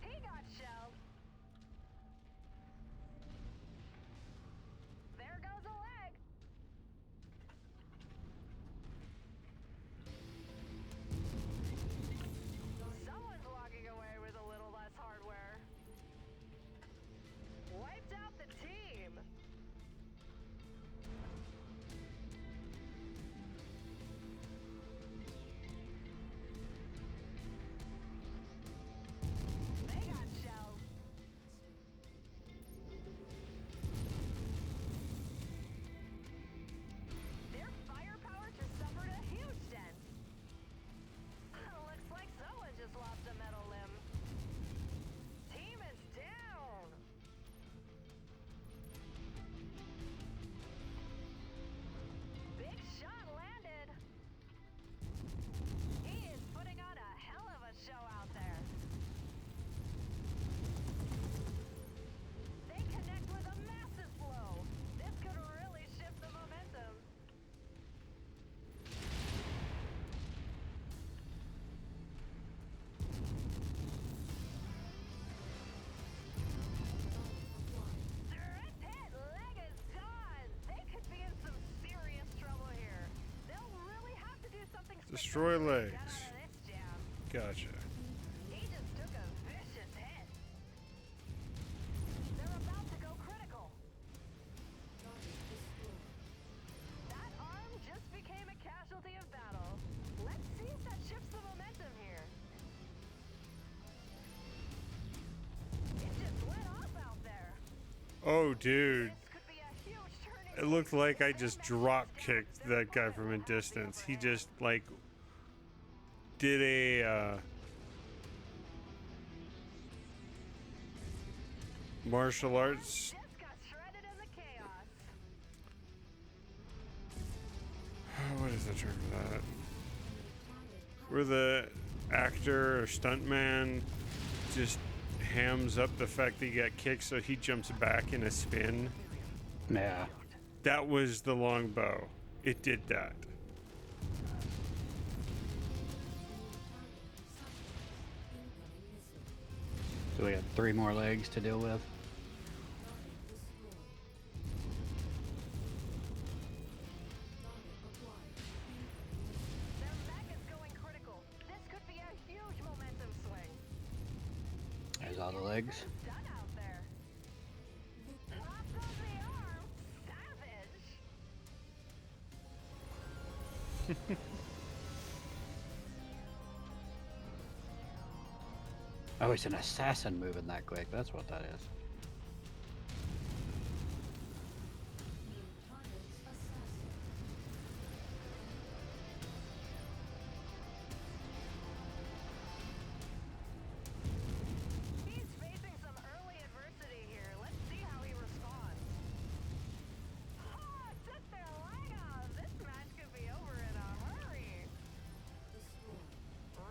He got shelled. There goes a leg. Someone's walking away with a little less hardware. Wiped out the team. They got shelled. Their firepower just suffered a huge dent. Looks like someone just lost a metal limb. Team is down. Big shot landed. He is putting on a hell of a show out there. They connect with a massive blow. This could really shift the momentum. Direct hit, leg is gone. They could be in some serious trouble here. They'll really have to do something Destroy spectacular to get legs. out of this jam. Gotcha. He just took a vicious hit. They're about to go critical. Target destroyed. That arm just became a casualty of battle. Let's see if that shifts the momentum here. It just went off out there. Oh, dude. This could be a huge turning It looked like I just drop kicked that guy from a distance. He just like did a martial arts. just got shredded in the chaos. What is the term for that? Where the actor or stuntman just hams up the fact that he got kicked, so he jumps back in a spin. Yeah. That was the longbow. It did that. So we got 3 more legs to deal with. Their mech is going critical. This could be a huge momentum swing. There's all the legs. Done out there. Off goes the arm. Savage. Oh, it's an assassin moving that quick. That's what that is. He's facing some early adversity here. Let's see how he responds. Oh, took their leg off. This match could be over in a hurry.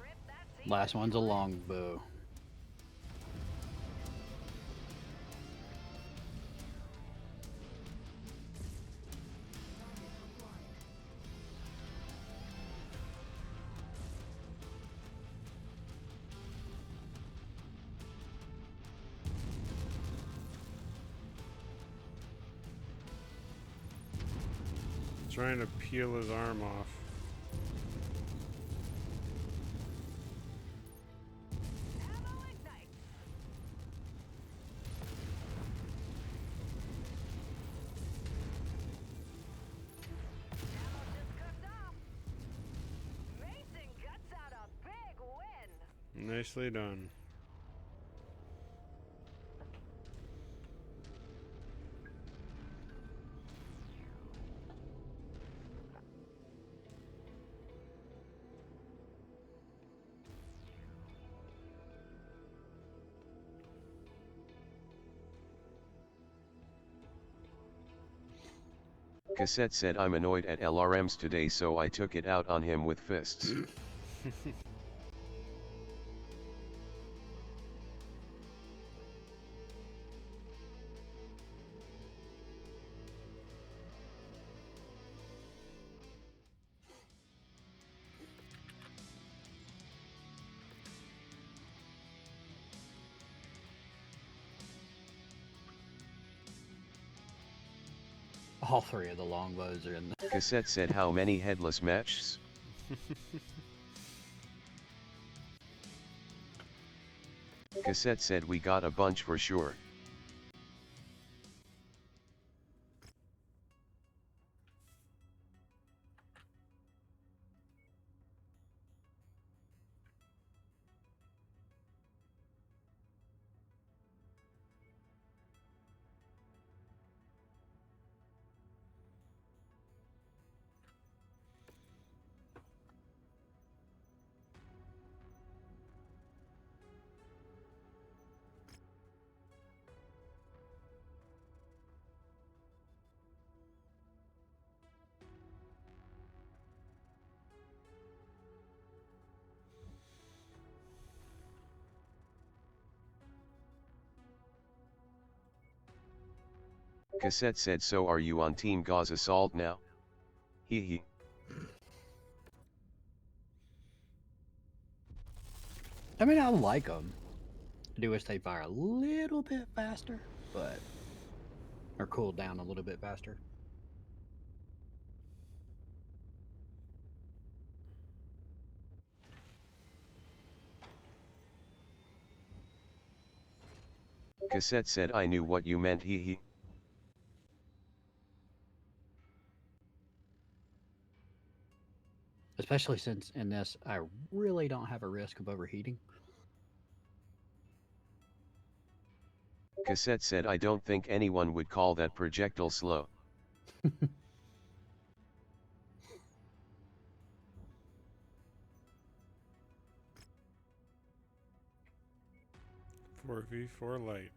Rip that team. Last one's a longbow. Trying to peel his arm off. Nicely done. Cassette said I'm annoyed at LRMs today, so I took it out on him with fists. All three of the longbows are in the. Cassette said how many headless matches? Cassette said we got a bunch for sure. Cassette said, so are you on Team Gauze Assault now? Hee hee. I mean, I like them. I do wish they fire a little bit faster, but or cool down a little bit faster. Cassette said I knew what you meant, hee hee. Especially since in this, I really don't have a risk of overheating. Cassette said I don't think anyone would call that projectile slow. 4v4 light.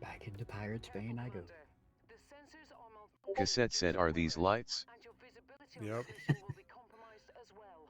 Back into Pirates Bane I go. The sensors are malfunctioning. Cassette said, are these lights? And your visibility on Yep. the station will be compromised as well.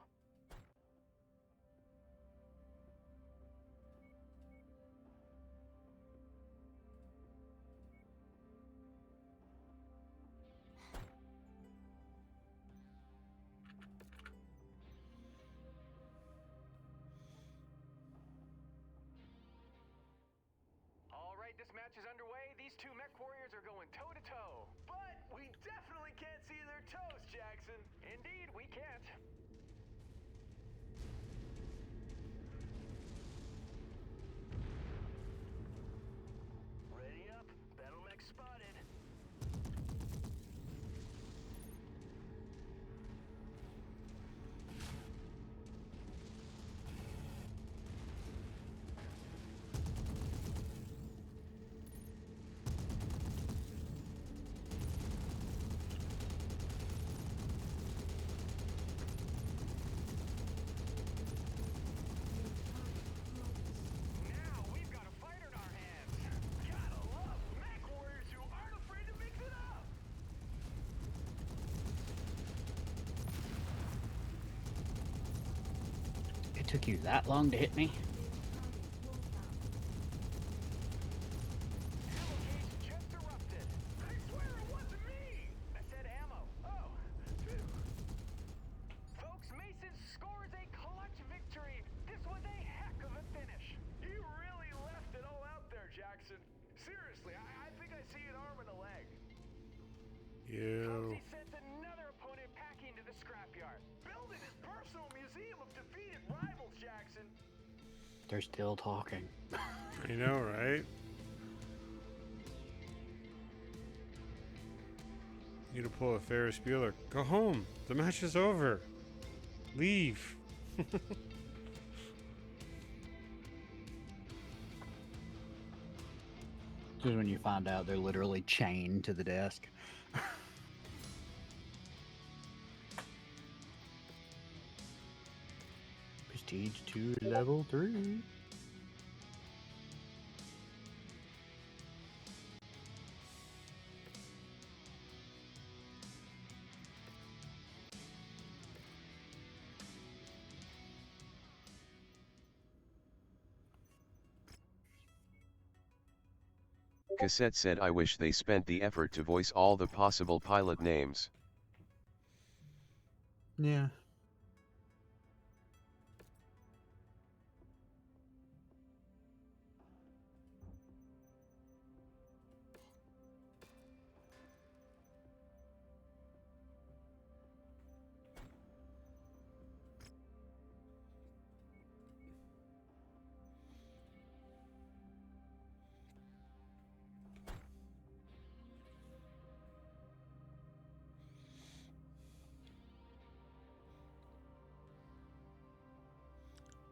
'Alright, this match is underway. These two Mechwarriors are going toe-to-toe. But we definitely can't see their toes, Jackson. Indeed, we can't. Ready up. Battle mech spotted. Now we've got a fighter in our hands. Gotta love Mechwarriors who aren't afraid to mix it up. It took you that long to hit me? Ammo cage just erupted. I swear it wasn't me. I said ammo. Oh, phew. Folks, Mason scores a clutch victory. This was a heck of a finish. You really left it all out there, Jackson. Seriously, I think I see an arm and a leg. Ew. He sends another opponent packing to the scrapyard, building his personal museum of defeated rivals, Jackson. They're still talking. I know, right? Need to pull a Ferris Bueller. Go home. The match is over. Leave. Just when you find out they're literally chained to the desk. Prestige to level 3. Cassette said I wish they spent the effort to voice all the possible pilot names. Yeah.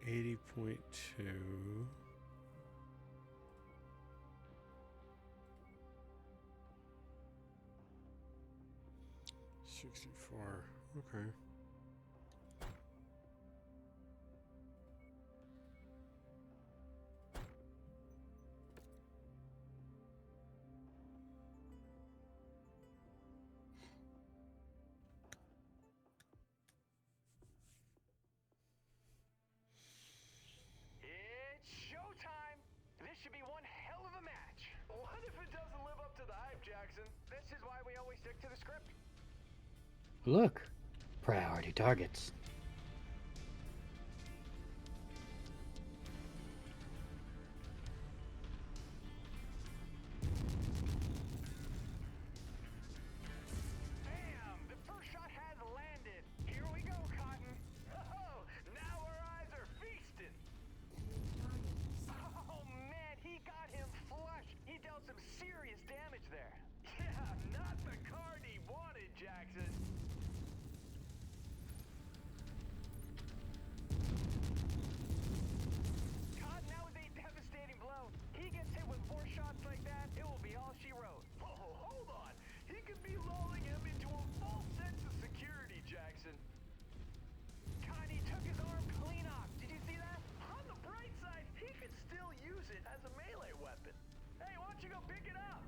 $80.2. 64. Okay. It's showtime! This should be one hell of a match. What if it doesn't live up to the hype, Jackson? This is why we always stick to the script. Look. Priority targets. Bam! The first shot has landed. Here we go, Cotton. Oh, now our eyes are feasting. Oh man, he got him flush. He dealt some serious damage there. Yeah, not the card he wanted, Jackson. Cotton, that was a devastating blow. He gets hit with 4 shots like that, it will be all she wrote. Whoa, hold on. He could be lulling him into a false sense of security, Jackson. God, he took his arm clean off. Did you see that? On the bright side, he could still use it as a melee weapon. Hey, why don't you go pick it up?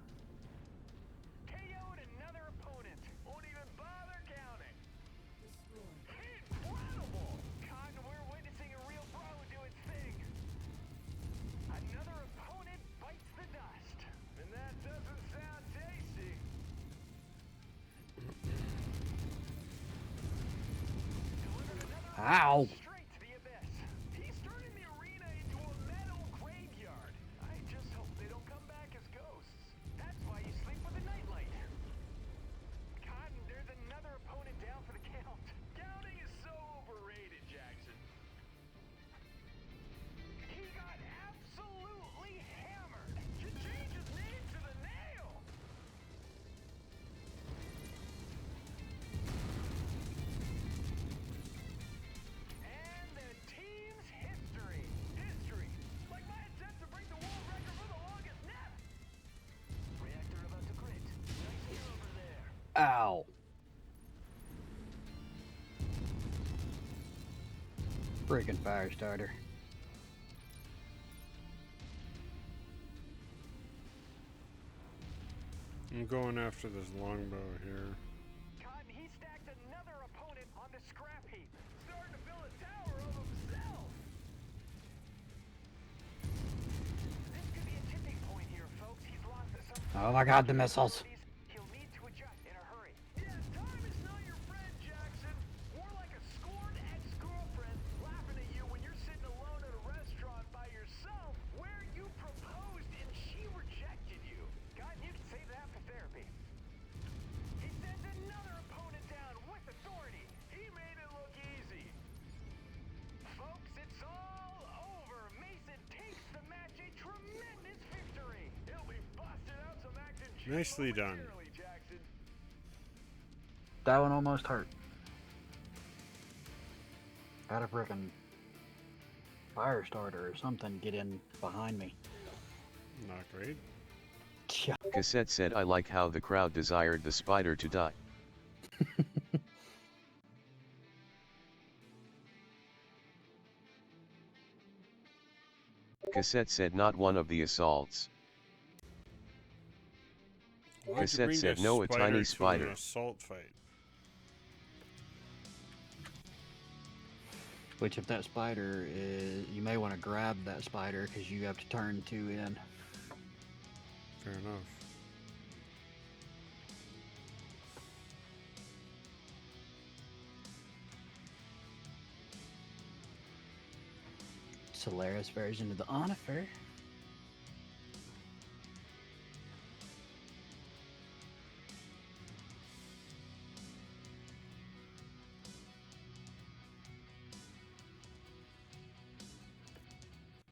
KO'd another opponent. Won't even bother counting. Incredible! Cotton, we're witnessing a real pro do its thing. Another opponent bites the dust. And that doesn't sound tasty. Delivered another Ow. straight to the abyss. He's turning the arena into a metal graveyard. I just hope they don't come back as ghosts. That's why you sleep with a nightlight. Cotton, there's another opponent down for the count. Counting is so overrated, Jackson. He got absolutely hammered. Should change his name to the Nail. And the team's history. History. Like my attempt to break the world record for the longest nap. Reactor about to crit. Nice hit over there. Ow. Freaking fire starter. I'm going after this longbow here. Cotton, he stacked another opponent on the scrap heap. Starting to build a tower of himself. This could be a tipping point here, folks. He's lost some. Oh my god, the missiles. He'll need to adjust in a hurry. Yeah, time is not your friend, Jackson. More like a scorned ex-girlfriend laughing at you when you're sitting alone at a restaurant by yourself where you proposed and she rejected you. God, you can save that for therapy. He sends another opponent down with authority. He made it look easy. Folks, it's all over. Mason takes the match, a tremendous victory. He'll be busting out some action. Nicely done. Jackson. That one almost hurt. Had a frickin' fire starter or something get in behind me. Not great. Yeah. Cassette said I like how the crowd desired the spider to die. Cassette said not one of the assaults. Why'd you Cassette bring said the no, a spider tiny to spider. an assault fight? Which, if that spider is, you may want to grab that spider because you have to turn 2 in. Fair enough. Solaris version of the Onifer.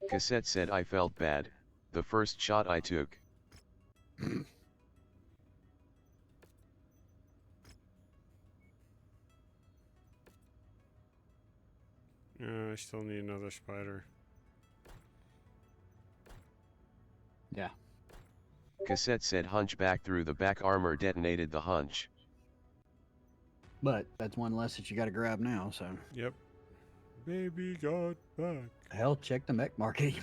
Cassette said I felt bad, the first shot I took. Yeah, I still need another spider. Yeah. Cassette said hunchback through the back armor detonated the hunch. But that's one less that you got to grab now, so. Yep. Baby got back. Hell, check the mech market.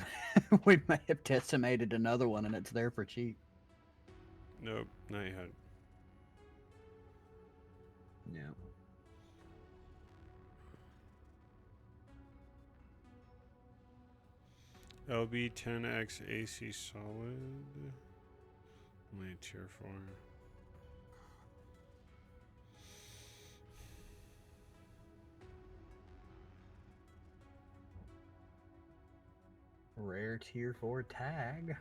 We may have decimated another one and it's there for cheap. Nope, not yet. Yeah. LB 10X AC solid. Only tier 4. Rare tier 4 tag.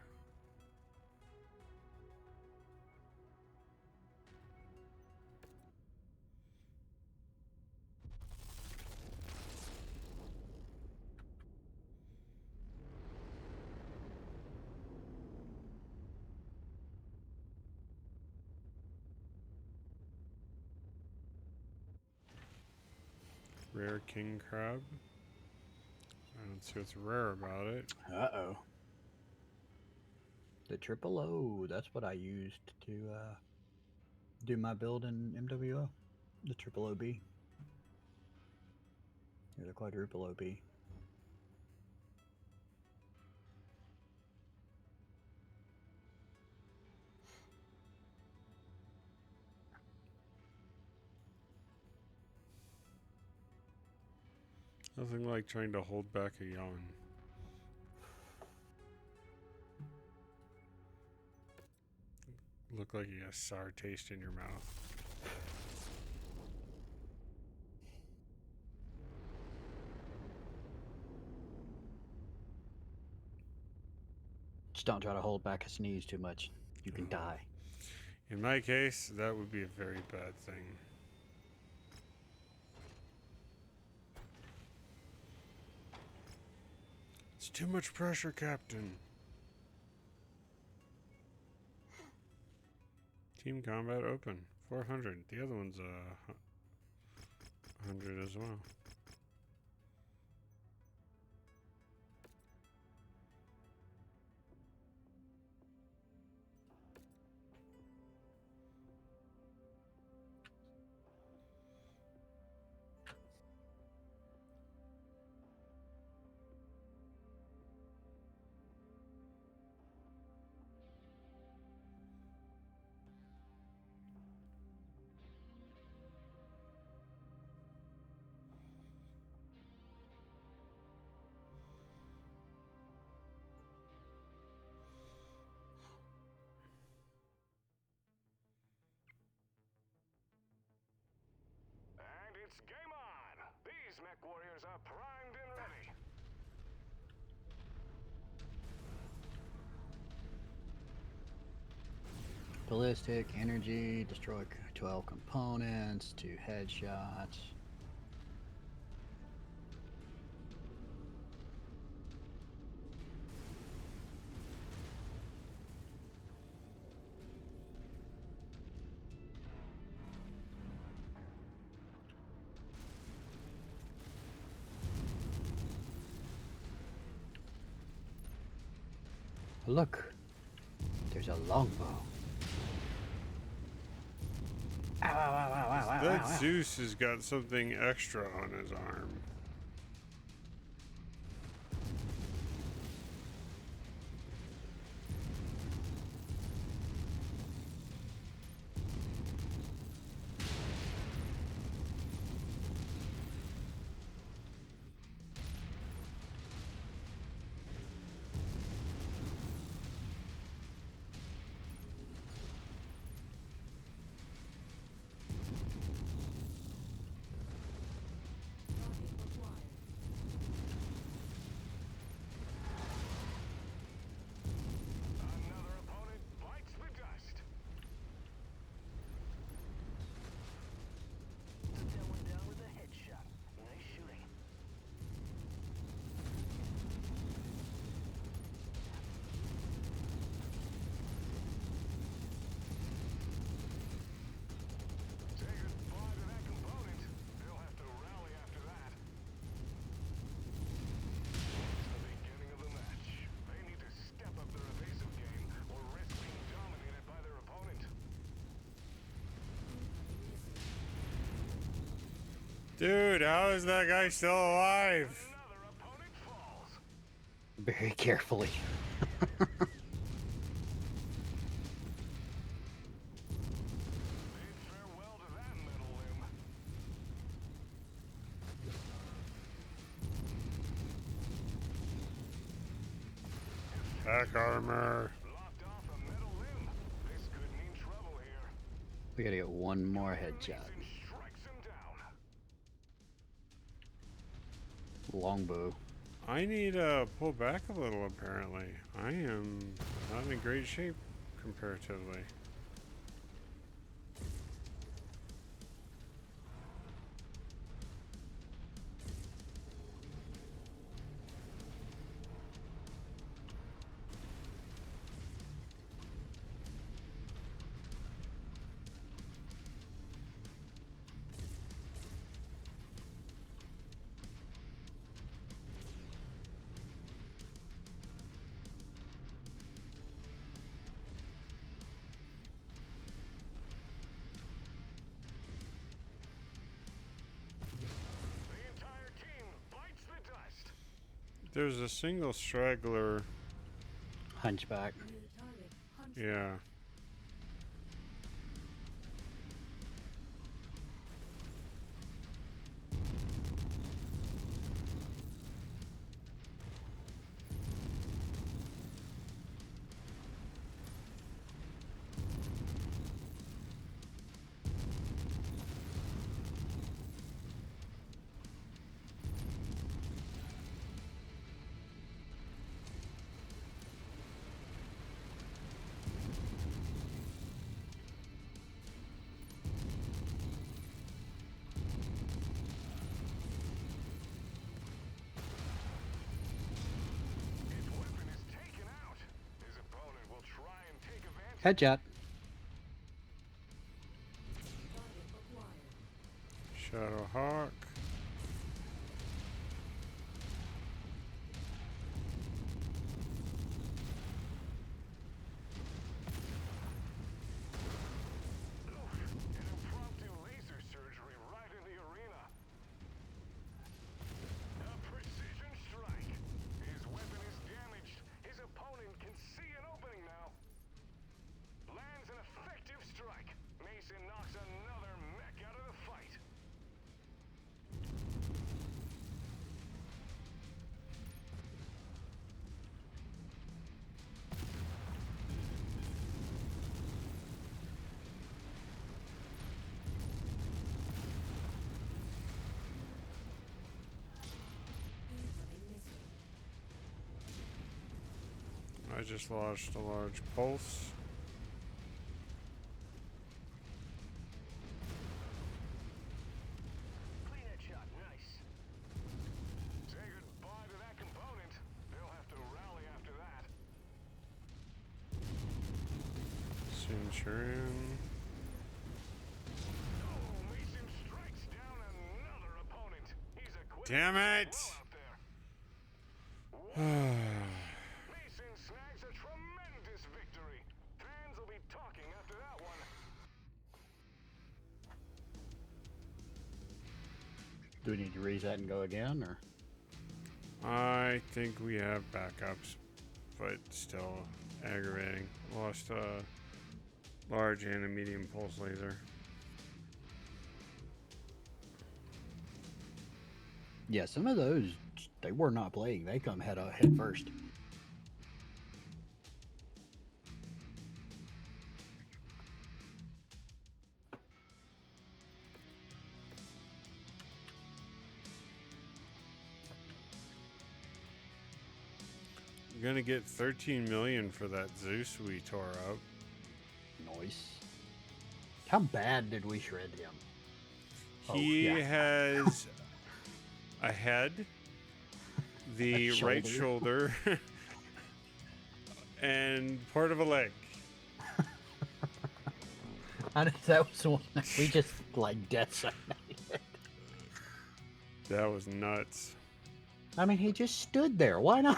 Rare king crab. I don't see what's rare about it. Uh-oh. The triple O, that's what I used to do my build in MWO. The triple OB. Or the quadruple OB. Nothing like trying to hold back a yawn. Look like you got a sour taste in your mouth. Just don't try to hold back a sneeze too much. You can die. In my case, that would be a very bad thing. It's too much pressure, Captain. Team combat open. 400. The other one's 100 as well. And it's game on! These Mechwarriors are primed and ready. Ballistic, energy, destroy 12 components, 2 headshots. Look, there's a longbow. Ow, ow, ow, ow, ow, ow, That ow, ow. Zeus has got something extra on his arm. Target acquired. Another opponent bites the dust. Took that one down with a headshot. Nice shooting. Say goodbye to that component. They'll have to rally after that. It's the beginning of the match. They need to step up their evasive game or risk being dominated by their opponent. Dude, how is that guy still alive? Another opponent falls. Very carefully. Bid farewell to that metal limb. Back armor. Locked off a metal limb. This could mean trouble here. We gotta get one more headshot. Mason strikes him down. Longbow. I need to pull back a little, apparently. I am not in great shape comparatively. The entire team bites the dust. There's a single straggler. Hunchback. New target. Hunch. Yeah. His weapon is taken out. His opponent will try and take advantage. Headshot. Target acquired. Shadowhawk. An impromptu laser surgery right in the arena. A precision strike. His weapon is damaged. His opponent can see an opening now. Lands an effective strike. Mason knocks another mech out of the fight. Incoming missile. I just launched a large pulse. Clean headshot. Nice. Say goodbye to that component. They'll have to rally after that. Centurion. Oh, Mason strikes down another opponent. He's equipped. Damn it! Well out there. Mason snags a tremendous Do we need to reset and go again, or? I think we have backups, but still aggravating. Lost a large and a medium pulse laser. Yeah, some of those, they were not playing. They come head first. We're gonna get 13 million for that Zeus we tore up. Nice. How bad did we shred him? He yeah. has a head, the A right shoulder, and part of a leg. That was one that we just like decimated. That was nuts. I mean, he just stood there. Why not?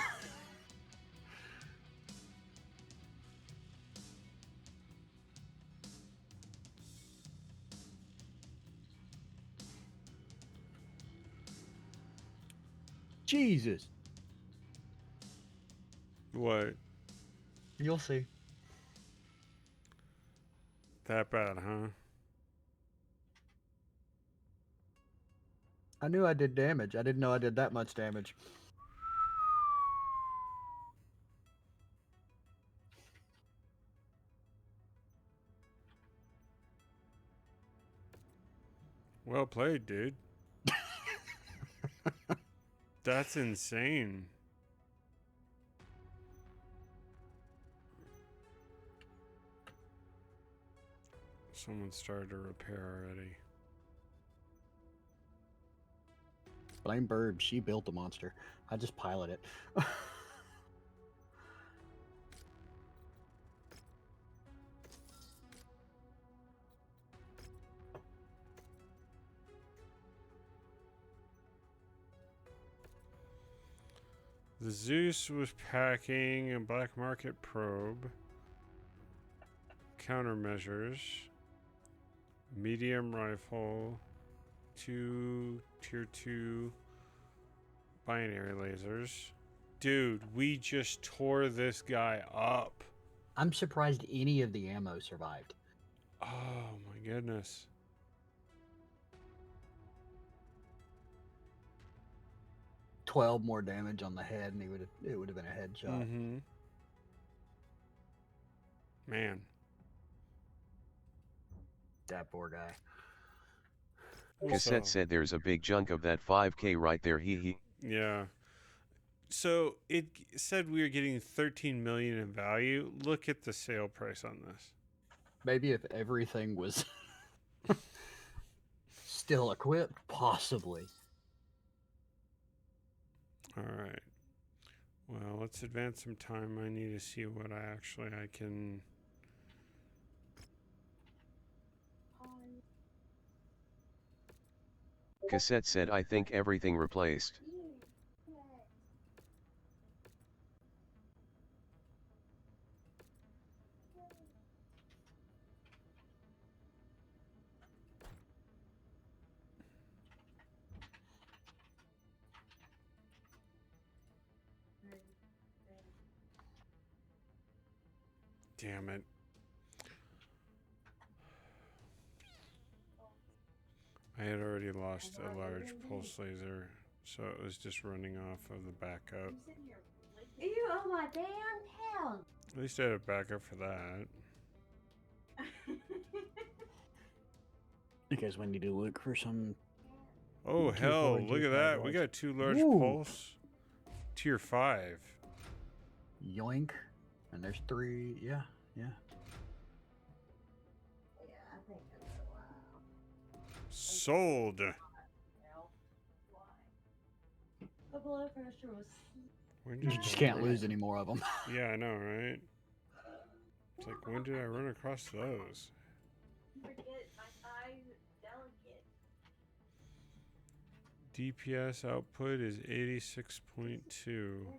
Jesus. What? You'll see. That bad, huh? I knew I did damage. I didn't know I did that much damage. Well played, dude. That's insane. Someone started a repair already. Blame Burb. She built the monster. I just pilot it. The Zeus was packing a black market probe, countermeasures, medium rifle, 2 tier 2 binary lasers. Dude, we just tore this guy up. I'm surprised any of the ammo survived. Oh my goodness. $12 more damage on the head, and it would have been a headshot. Mm-hmm. Man. That poor guy. Cassette said there's a big chunk of that 5K right there, hee. Yeah. So it said we were getting 13 million in value. Look at the sale price on this. Maybe if everything was still equipped, possibly. All right. Well, let's advance some time. I need to see what I can. Cassette said I think everything replaced. Damn it. I had already lost a large pulse laser, so it was just running off of the backup. You oh my damn hell. At least I had a backup for that. You guys might need to look for some. Oh, Tier hell, 4 and look tier at 5 that. We ones. got 2 large Ooh. pulse. Tier 5. Yoink. And there's 3. Yeah. Yeah, I think that's a while. Sold. The blood pressure was. When You did just I can't run- lose any more of them. Yeah, I know, right? It's like, when did I run across those? Forget my eyes delicate. DPS output is 86.2. I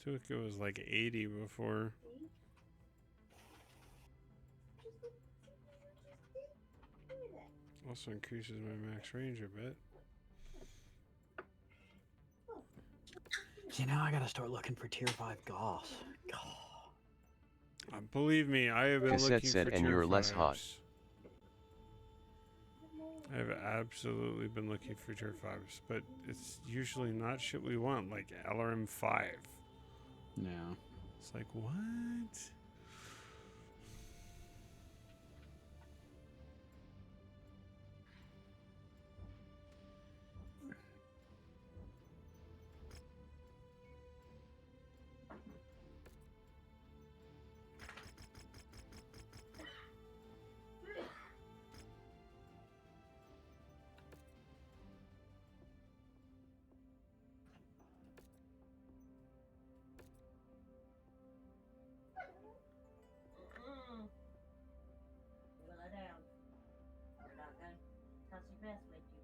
think it was like 80 before. Also increases my max range a bit. See, now I gotta start looking for tier 5 Goss. Believe me, I have been Cassette looking said, for "And tier you're less hot." 5s. I've absolutely been looking for tier 5s, but it's usually not shit we want, like LRM 5. Yeah. It's like, what? Slow down. We're not gonna toss your best with you.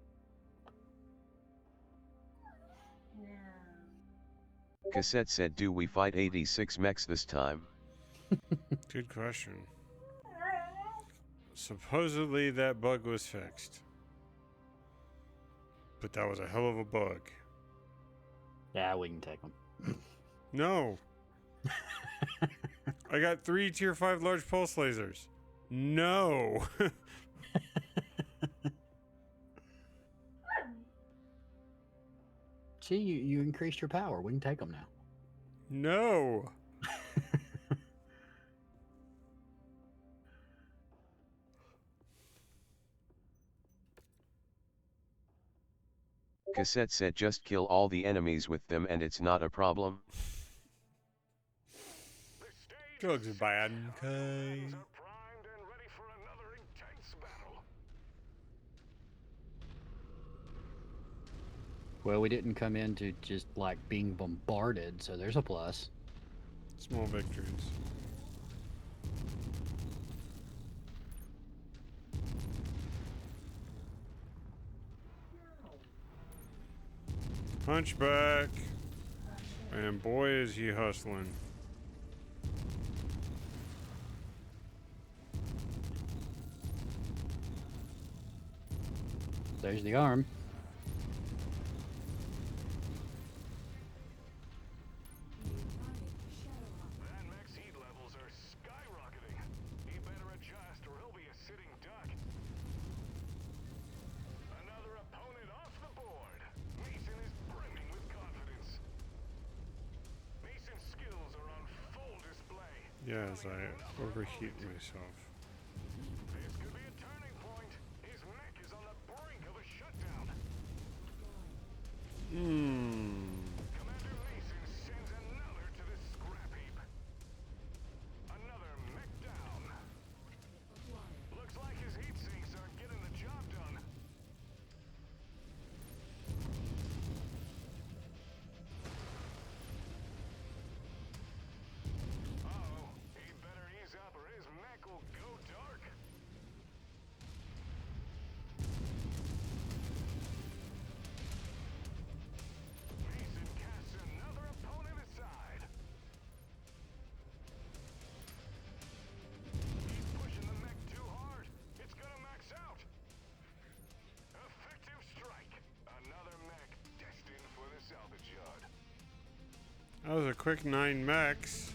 No. Cassette said, "Do we fight 86 mechs this time?" Good question. Supposedly that bug was fixed. But that was a hell of a bug. Yeah, we can take them. No. I got 3 tier 5 large pulse lasers. No. See, you increased your power. We can take them now. No. Cassette said, "Just kill all the enemies with them and it's not a problem." Drugs are bad. Okay. Guns are primed and ready for another intense battle. Well, we didn't come into just like being bombarded, so there's a plus. Small victories. Hunchback. And boy is he hustling. There's the arm. That mech's heat levels are skyrocketing. He better adjust or he'll be a sitting duck. Another opponent off the board. Mason is brimming with confidence. Mason's skills are on full display. Yes, I overheat myself. This could be a turning point. His mech is on the brink of a shutdown. Commander Mason sends another to the scrap heap. Another mech down. Looks like his heat sinks aren't getting the job done. Uh-oh, he better ease up or his mech will go dark. Mason casts another opponent aside. He's pushing the mech too hard. It's gonna max out. Effective strike. Another mech destined for the salvage yard. That was a quick 9 mechs.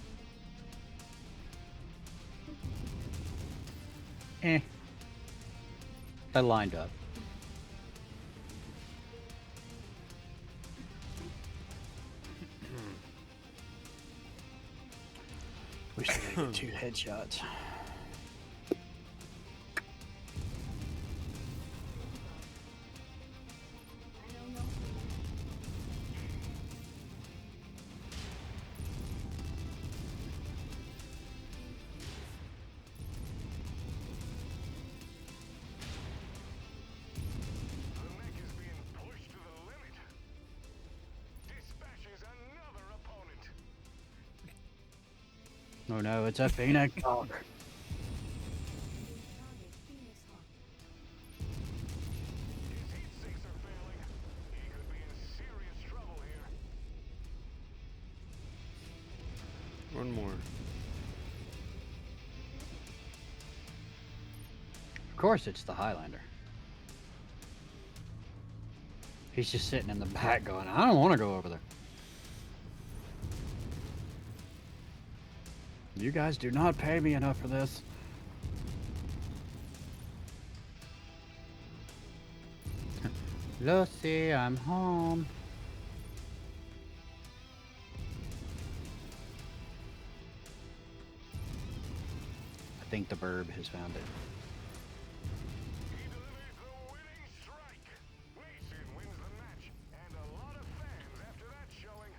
I lined up. Wish I could get 2 headshots. The mech is being pushed to the limit. Dispatches another opponent. Oh no, it's a Phoenix Hawk. His heat sinks are failing. He could be in serious trouble here. One more. Of course, it's the Highlander. He's just sitting in the back going, I don't want to go over there. You guys do not pay me enough for this. Lucy, I'm home. I think the burb has found it. He delivers the winning strike. Mason wins the match, and a lot of fans after that showing.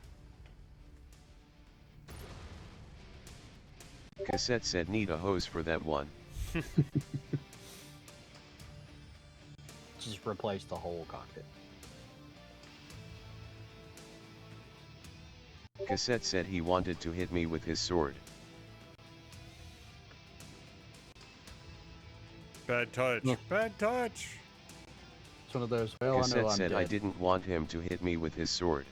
Cassette said need a hose for that one. Just replace the whole cockpit. Cassette said he wanted to hit me with his sword. Bad touch. Yeah. Bad touch. It's one of those. Well, I know Cassette I'm said dead. I didn't want him to hit me with his sword.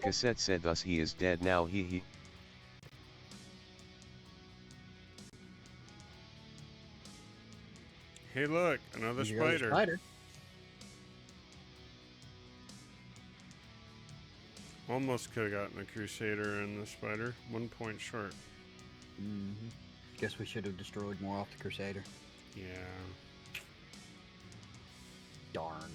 Cassette said thus he is dead now he. Hey, look, another You got a spider. Almost could have gotten a Crusader and the spider. 1 point short. Guess we should have destroyed more off the Crusader. Yeah. Darn.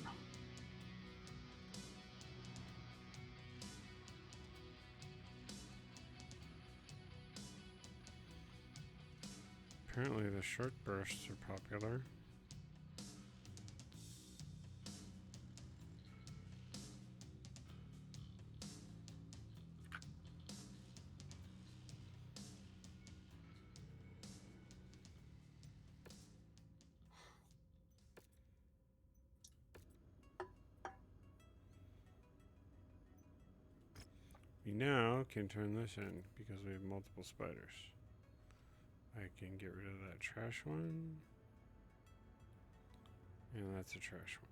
Apparently the short bursts are popular. We now can turn this in because we have multiple spiders. I can get rid of that trash one. And that's a trash one.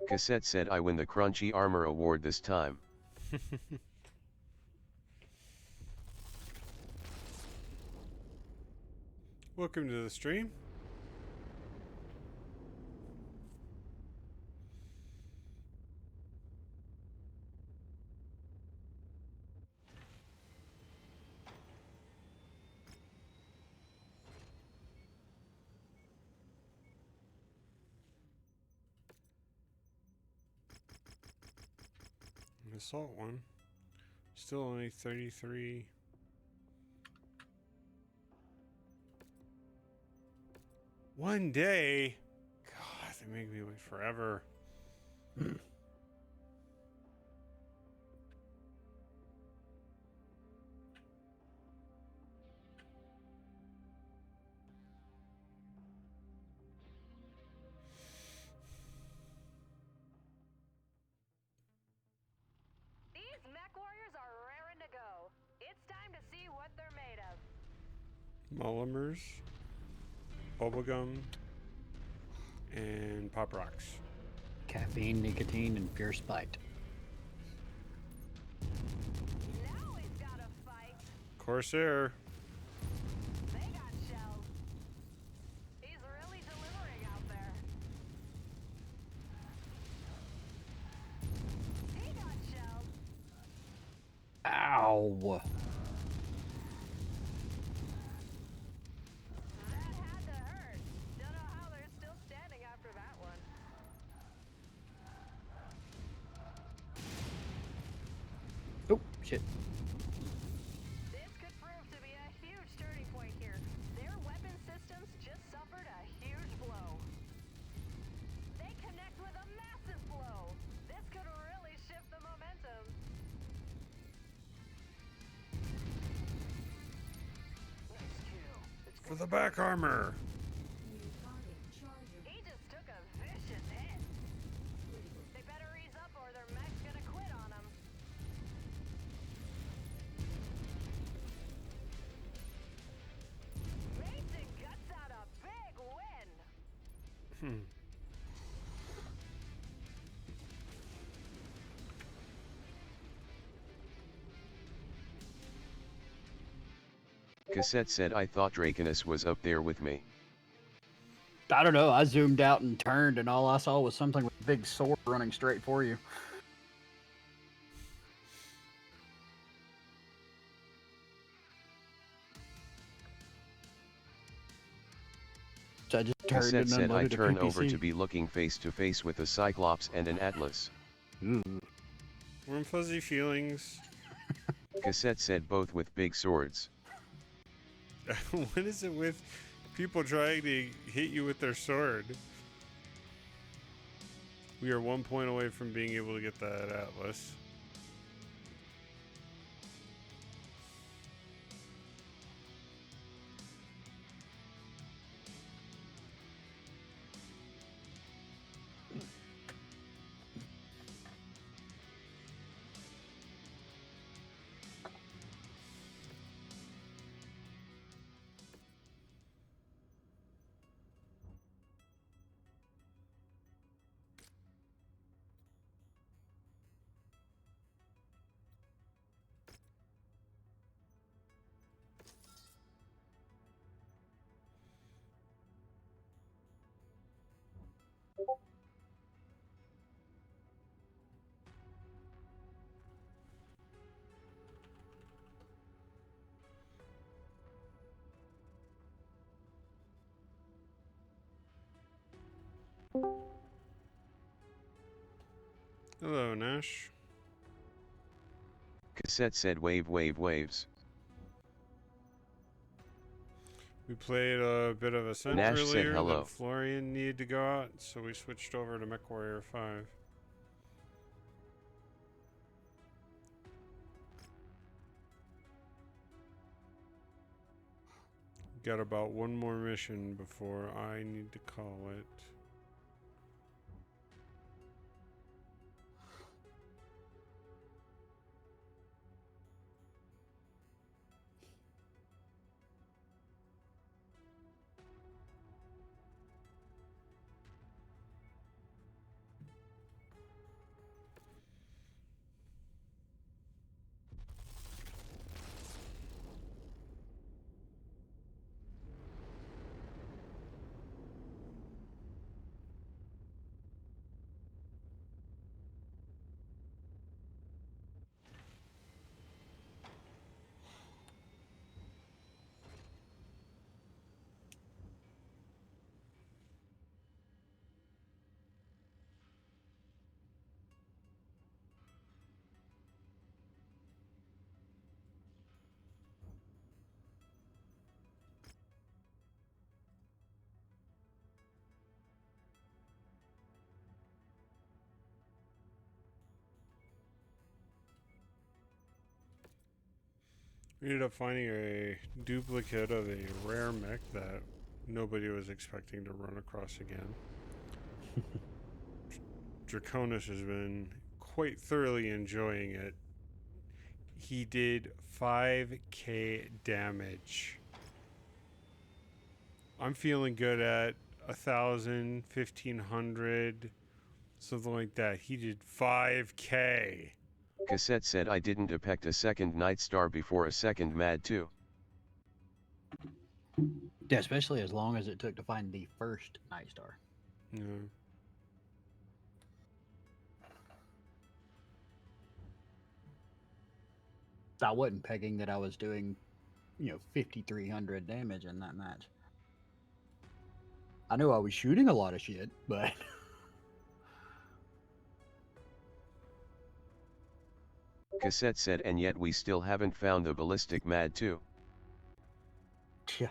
Cassette said I win the Crunchy Armor Award this time. Welcome to the stream. An assault one. Still only 33. One day? God, they make me wait forever. These Mechwarriors are raring to go. It's time to see what they're made of. Polymers, bubblegum, and pop rocks. Caffeine, nicotine, and pure spite. Now we've got a fight. Corsair. They got shells. He's really delivering out there. He got shelled. Ow! That had to hurt. Don't know how they're still standing after that one. Oh, shit. This could prove to be a huge turning point here. For the back armor. New target charger. He just took a vicious hit. They better ease up or their mech's gonna quit on them. Mason guts out a big win. Cassette said I thought Draconus was up there with me. I don't know. I zoomed out and turned, and all I saw was something with a big sword running straight for you. So I just turned Cassette and said I unloaded a turn over PPC. to be looking face to face with a Cyclops and an Atlas. Ooh. Warm fuzzy feelings. Cassette said both with big swords. What is it with people trying to hit you with their sword? We are 1 point away from being able to get that Atlas. Hello, Nash. Cassette said wave wave waves. We played a bit of Ascent Nash said earlier hello. that Florian needed to go out, so we switched over to Mechwarrior 5. Got about one more mission before I need to call it. We ended up finding a duplicate of a rare mech that nobody was expecting to run across again. Draconus has been quite thoroughly enjoying it. He did 5k damage. I'm feeling good at 1,000, 1,500, something like that. He did 5k. Cassette said I didn't depict a second Night Star before a second Mad 2. Yeah, especially as long as it took to find the first Night Star. Yeah. I wasn't pegging that I was doing, 5,300 damage in that match. I knew I was shooting a lot of shit, but Cassette said and yet we still haven't found the ballistic Mad 2. yeah.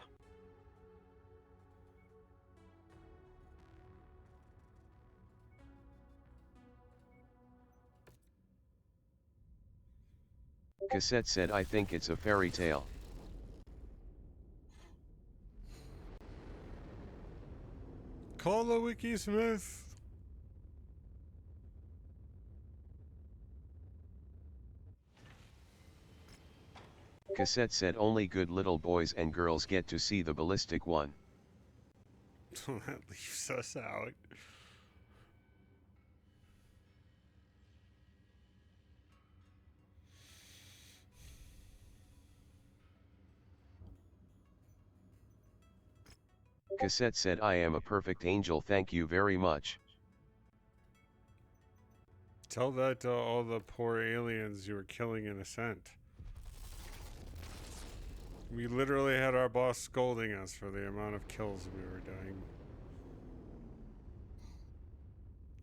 Cassette said I think it's a fairy tale. Call the Wikismith. Cassette said only good little boys and girls get to see the ballistic one. That leaves us out. Cassette said I am a perfect angel, thank you very much. Tell that to all the poor aliens you were killing in Ascent. We literally had our boss scolding us for the amount of kills we were doing.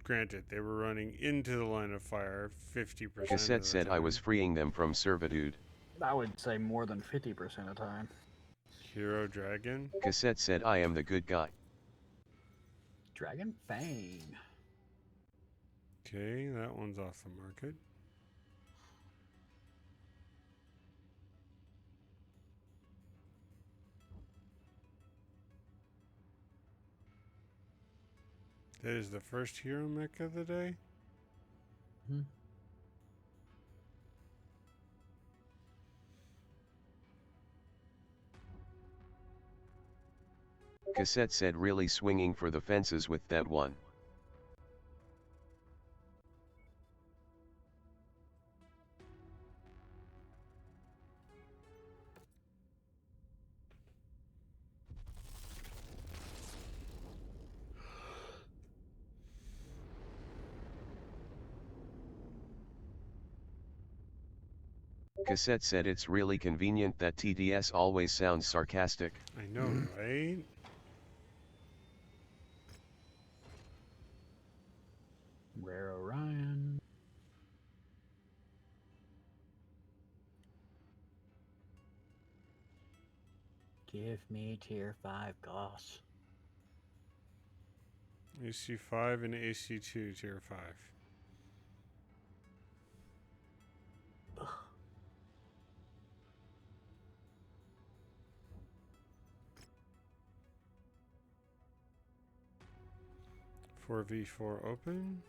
Granted, they were running into the line of fire 50% Cassette of the said time. I was freeing them from servitude. I would say more than 50% of the time. Hero Dragon? Cassette said I am the good guy. Dragon Fang. Okay, that one's off the market. That is the first hero mech of the day? Hmm. Cassette said really swinging for the fences with that one. Cassette said it's really convenient that TDS always sounds sarcastic. I know, right? Rare Orion. Give me tier 5 Goss. AC5 and AC2 tier 5. Ugh. 4v4 open.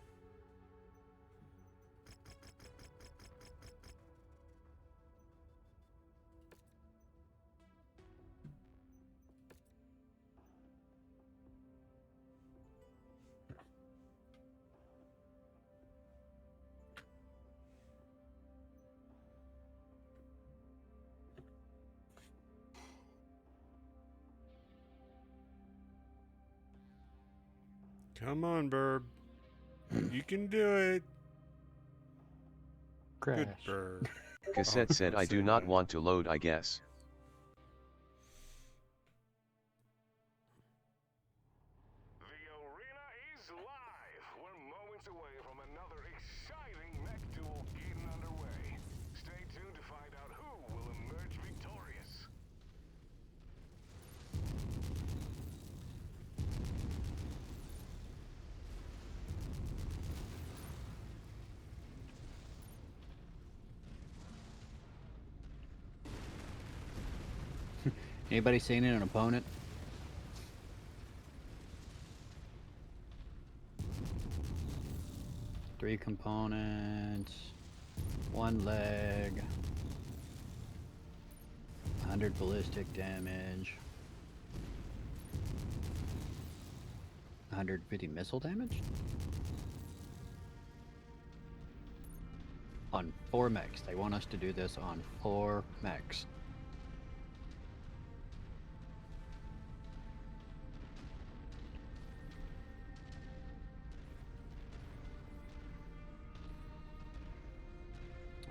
Come on, Burb. You can do it. Crash. Good Burb. Cassette Oh, said don't I say do not that. want to load, I guess. The arena is live. We're moments away from another exciting mech duel getting underway. Stay tuned to find out who will emerge victorious. Anybody seen an opponent? Three components, one leg, 100 ballistic damage, 150 missile damage? On 4 mechs. They want us to do this on 4 mechs.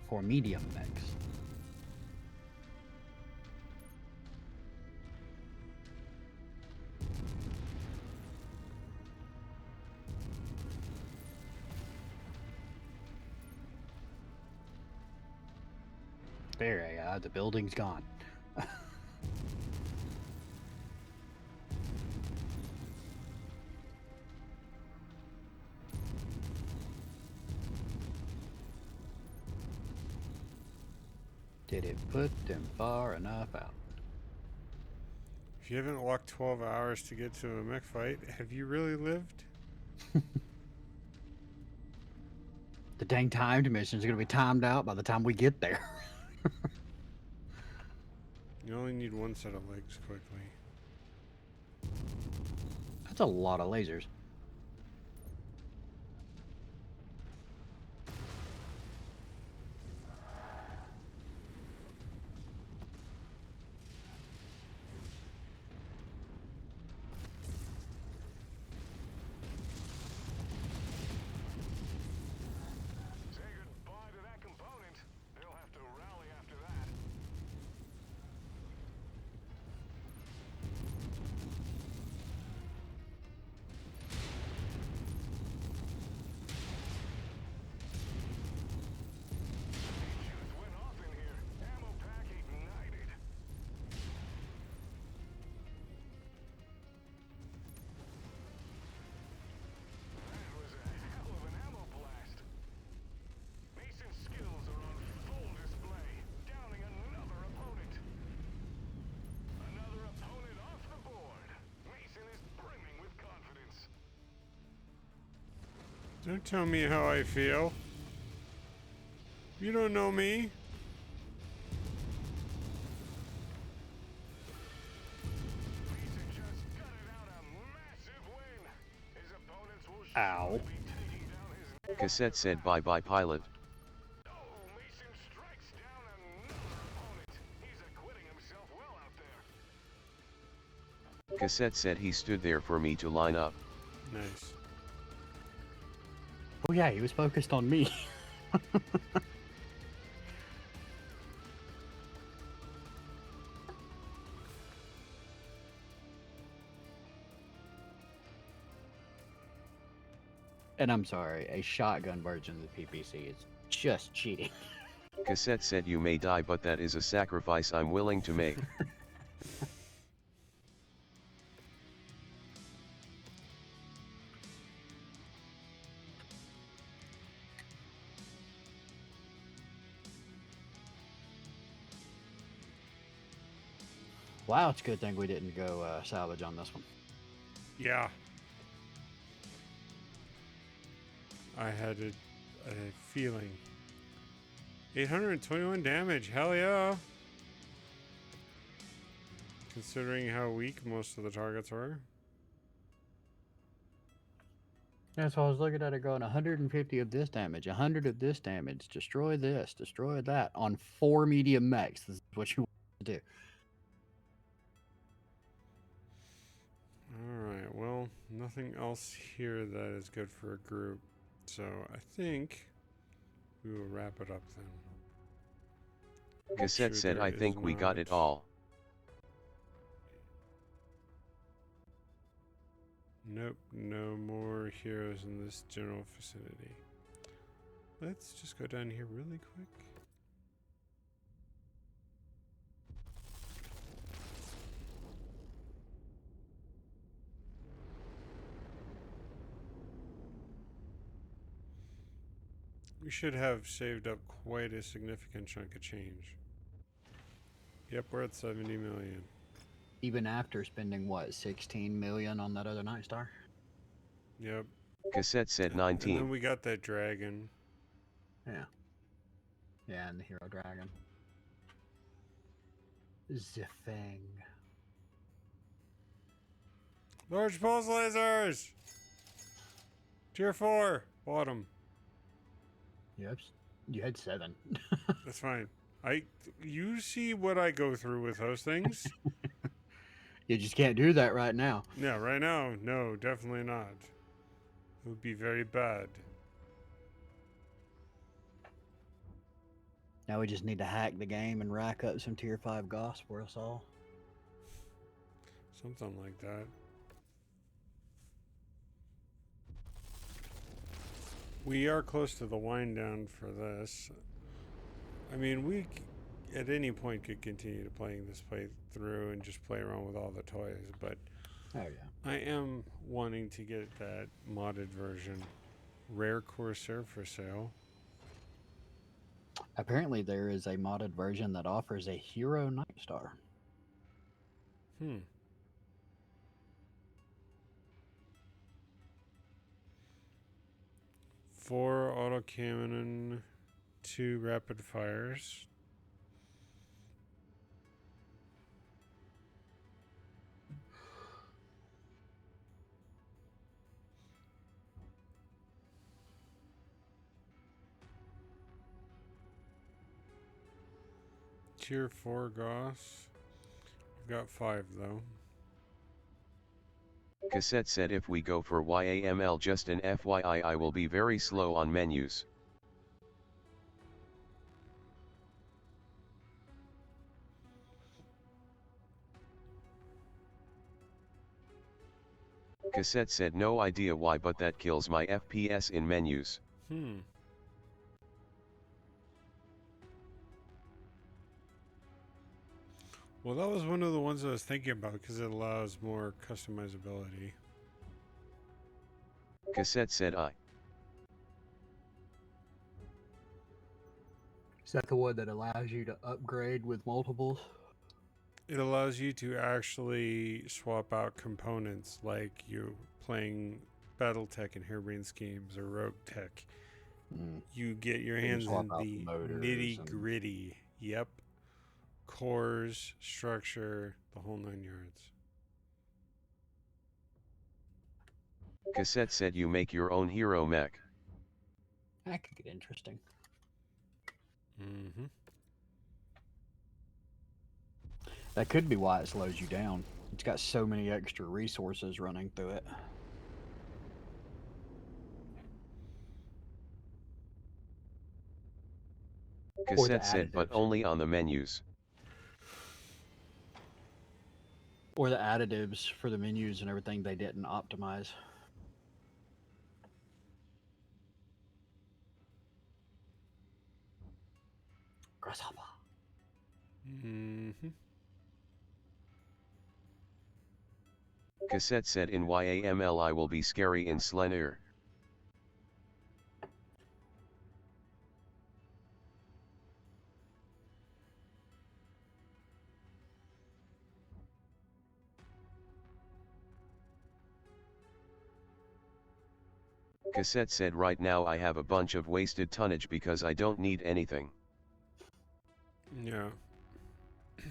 For medium mechs. There, yeah, the building's gone. Did it put them far enough out? If you haven't walked 12 hours to get to a mech fight, have you really lived? The dang timed missions are gonna be timed out by the time we get there. You only need one set of legs quickly. That's a lot of lasers. Say goodbye to that component. They'll have to rally after that. Just went off in here. Ammo pack ignited. That was a hell of an ammo blast. Mason's skills are on full display, downing another opponent. Another opponent off the board. Mason is brimming with confidence. Don't tell me how I feel. You don't know me. Mason just gutted out a massive win. His opponents will Ow. surely be taking down his Cassette said bye-bye pilot. Oh, Mason strikes down another opponent. He's acquitting himself well out there. Cassette said he stood there for me to line up. Nice. Oh yeah, he was focused on me. And I'm sorry, a shotgun version of the PPC is just cheating. Cassette said you may die, but that is a sacrifice I'm willing to make. Wow, it's a good thing we didn't go salvage on this one. Yeah. I had a feeling. 821 damage. Hell yeah. Considering how weak most of the targets were. Yeah, so I was looking at it going 150 of this damage, 100 of this damage, destroy this, destroy that on 4 medium mechs. This is what you want to do. Alright, well, nothing else here that is good for a group. So I think we will wrap it up then. Cassette Sure said there I is think we got it not- all. Nope, no more heroes in this general vicinity. Let's just go down here really quick. We should have saved up quite a significant chunk of change. Yep, we're at 70 million. Even after spending, what, 16 million on that other Night Star? Yep. Cassette said And then 19. we got that dragon. Yeah. Yeah, and the Hero Dragon. Ziffang. Large pulse lasers! Tier 4, bottom. Yep. You had 7. That's fine. You see what I go through with those things? You just can't do that right now. Yeah, right now, no, definitely not. It would be very bad. Now we just need to hack the game and rack up some tier 5 goss for us all. Something like that. We are close to the wind down for this. I mean, we at any point could continue to playing this playthrough and just play around with all the toys, but Oh yeah. I am wanting to get that modded version. Rare Corsair for sale. Apparently there is a modded version that offers a Hero Night Star. Hmm. 4 autocannon, 2 rapid fires. Tier 4 Goss. I've got 5 though. Cassette said if we go for YAML, just an FYI, I will be very slow on menus. Cassette said no idea why, but that kills my FPS in menus. Well, that was one of the ones I was thinking about because it allows more customizability. Cassette said Is that the one that allows you to upgrade with multiples? It allows you to actually swap out components like you playing Battletech and Harebrained Schemes or Rogue Tech. You get your hands in the nitty gritty. Yep. Cores, structure, the whole 9 yards. Cassette said you make your own hero mech. That could get interesting. That could be why it slows you down. It's got so many extra resources running through it. Cassette said, but only on the menus. Or the additives for the menus and everything they didn't optimize. Grasshopper. Cassette said in YAML I will be scary in Slender. Cassette said right now I have a bunch of wasted tonnage because I don't need anything. Yeah.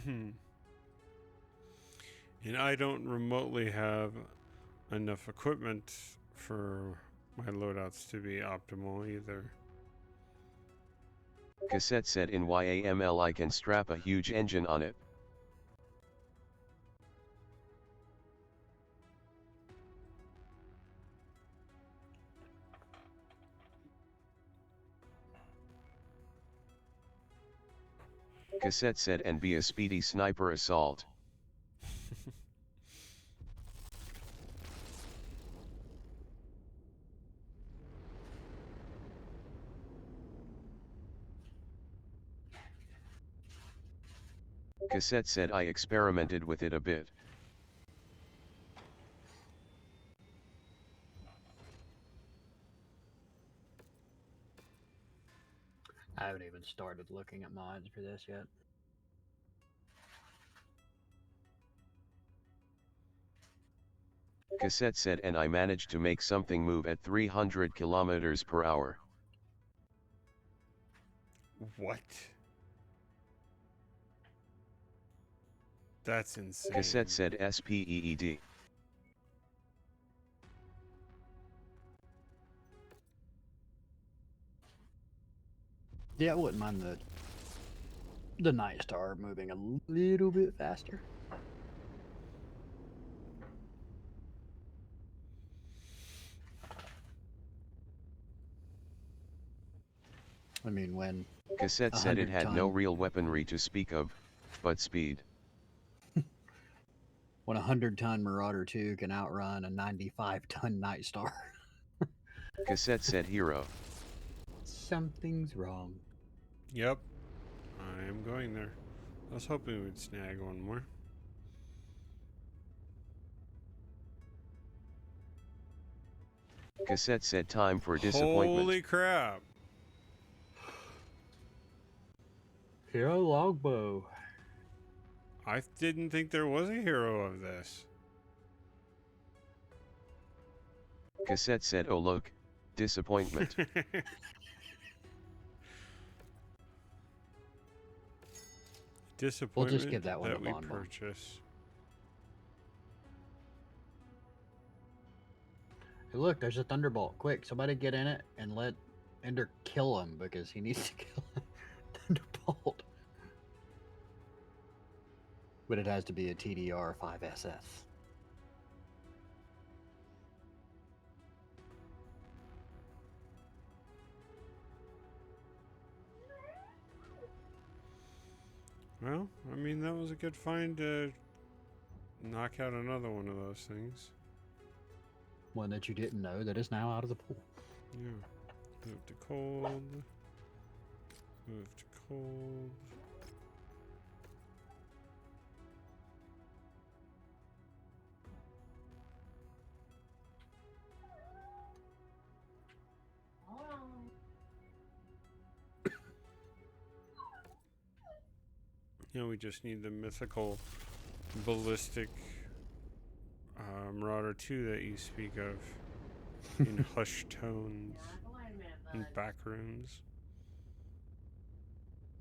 And I don't remotely have enough equipment for my loadouts to be optimal either. Cassette said in YAML I can strap a huge engine on it. Cassette said and be a speedy sniper assault. Cassette said I experimented with it a bit. I haven't even started looking at mods for this yet. Cassette said and I managed to make something move at 300 kilometers per hour. What? That's insane. Cassette said SPEED. Yeah, I wouldn't mind the Night Star moving a little bit faster. I mean, when Cassette said it had no real weaponry to speak of, but speed. When a 100-ton Marauder 2 can outrun a 95-ton Night Star. Cassette said hero. Something's wrong. Yep. I am going there. I was hoping we'd snag one more. Cassette said time for disappointment. Holy crap. Hero Longbow. I didn't think there was a hero of this. Cassette said oh look, Disappointment. Disappointment give that one to we Bon Bon. purchase. Hey, look, there's a Thunderbolt. Quick, somebody get in it and let Ender kill him because he needs to kill him. Thunderbolt. But it has to be a TDR 5SS. Well, I mean, that was a good find to knock out another one of those things. One that you didn't know that is now out of the pool. Yeah. Move to cold. Move to cold. Hold on. Yeah, we just need the mythical ballistic Marauder 2 that you speak of in hushed tones Now, wait a minute, and bud. back rooms.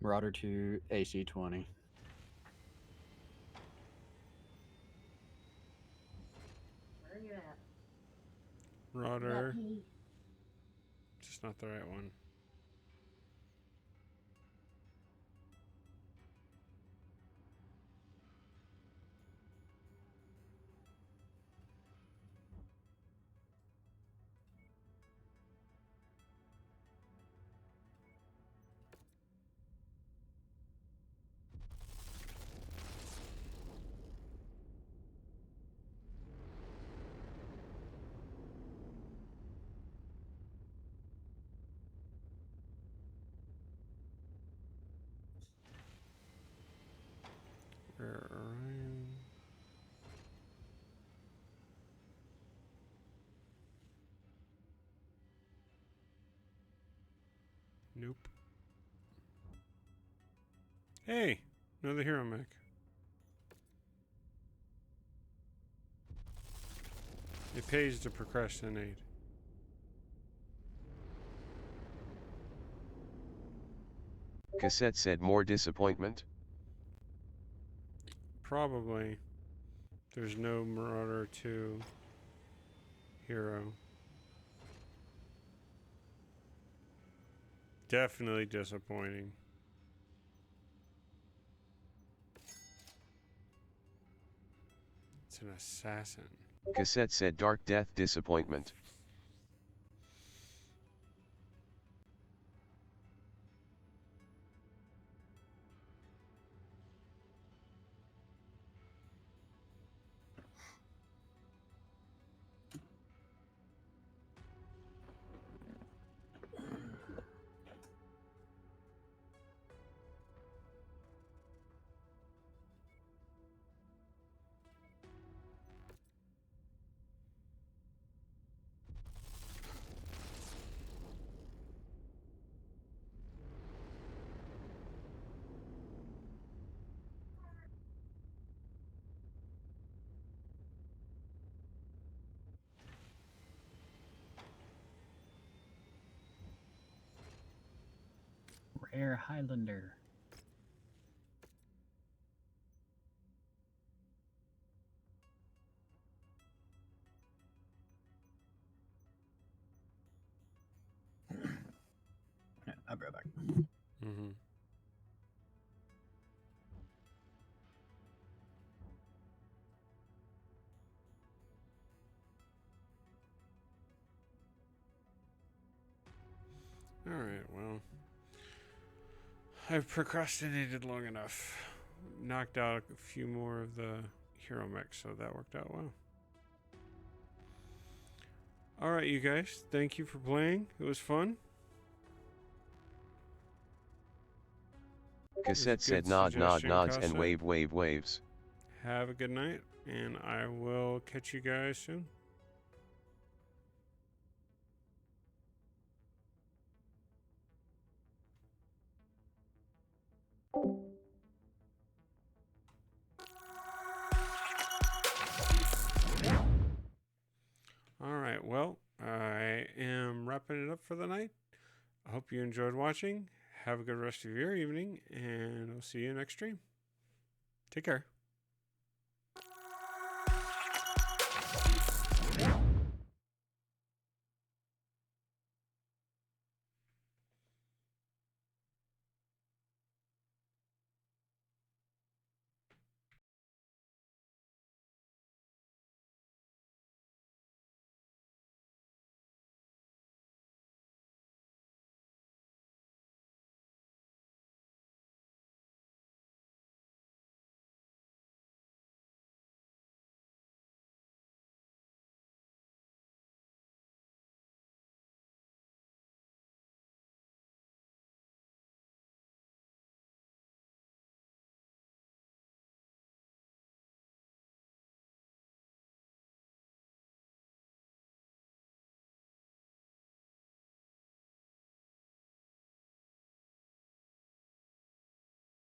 Marauder 2 AC-20. Where are you at? Marauder, Lucky. just not the right one. Orion. Nope. Hey, another hero mech. It pays to procrastinate. Cassette said more disappointment. Probably. There's no Marauder 2 hero. Definitely disappointing. It's an assassin. Cassette said Dark Death disappointment. Rare Highlander. Yeah, I'll be right back. Mm-hmm. Alright, well. I've procrastinated long enough. Knocked out a few more of the hero mechs, so that worked out well. Alright, you guys. Thank you for playing. It was fun. Cassette Good said nod nod suggestion, nods and Cassette. wave wave waves. Have a good night, and I will catch you guys soon. Alright, well, I am wrapping up for the night. I hope you enjoyed watching. Have a good rest of your evening, and I'll see you next stream. Take care.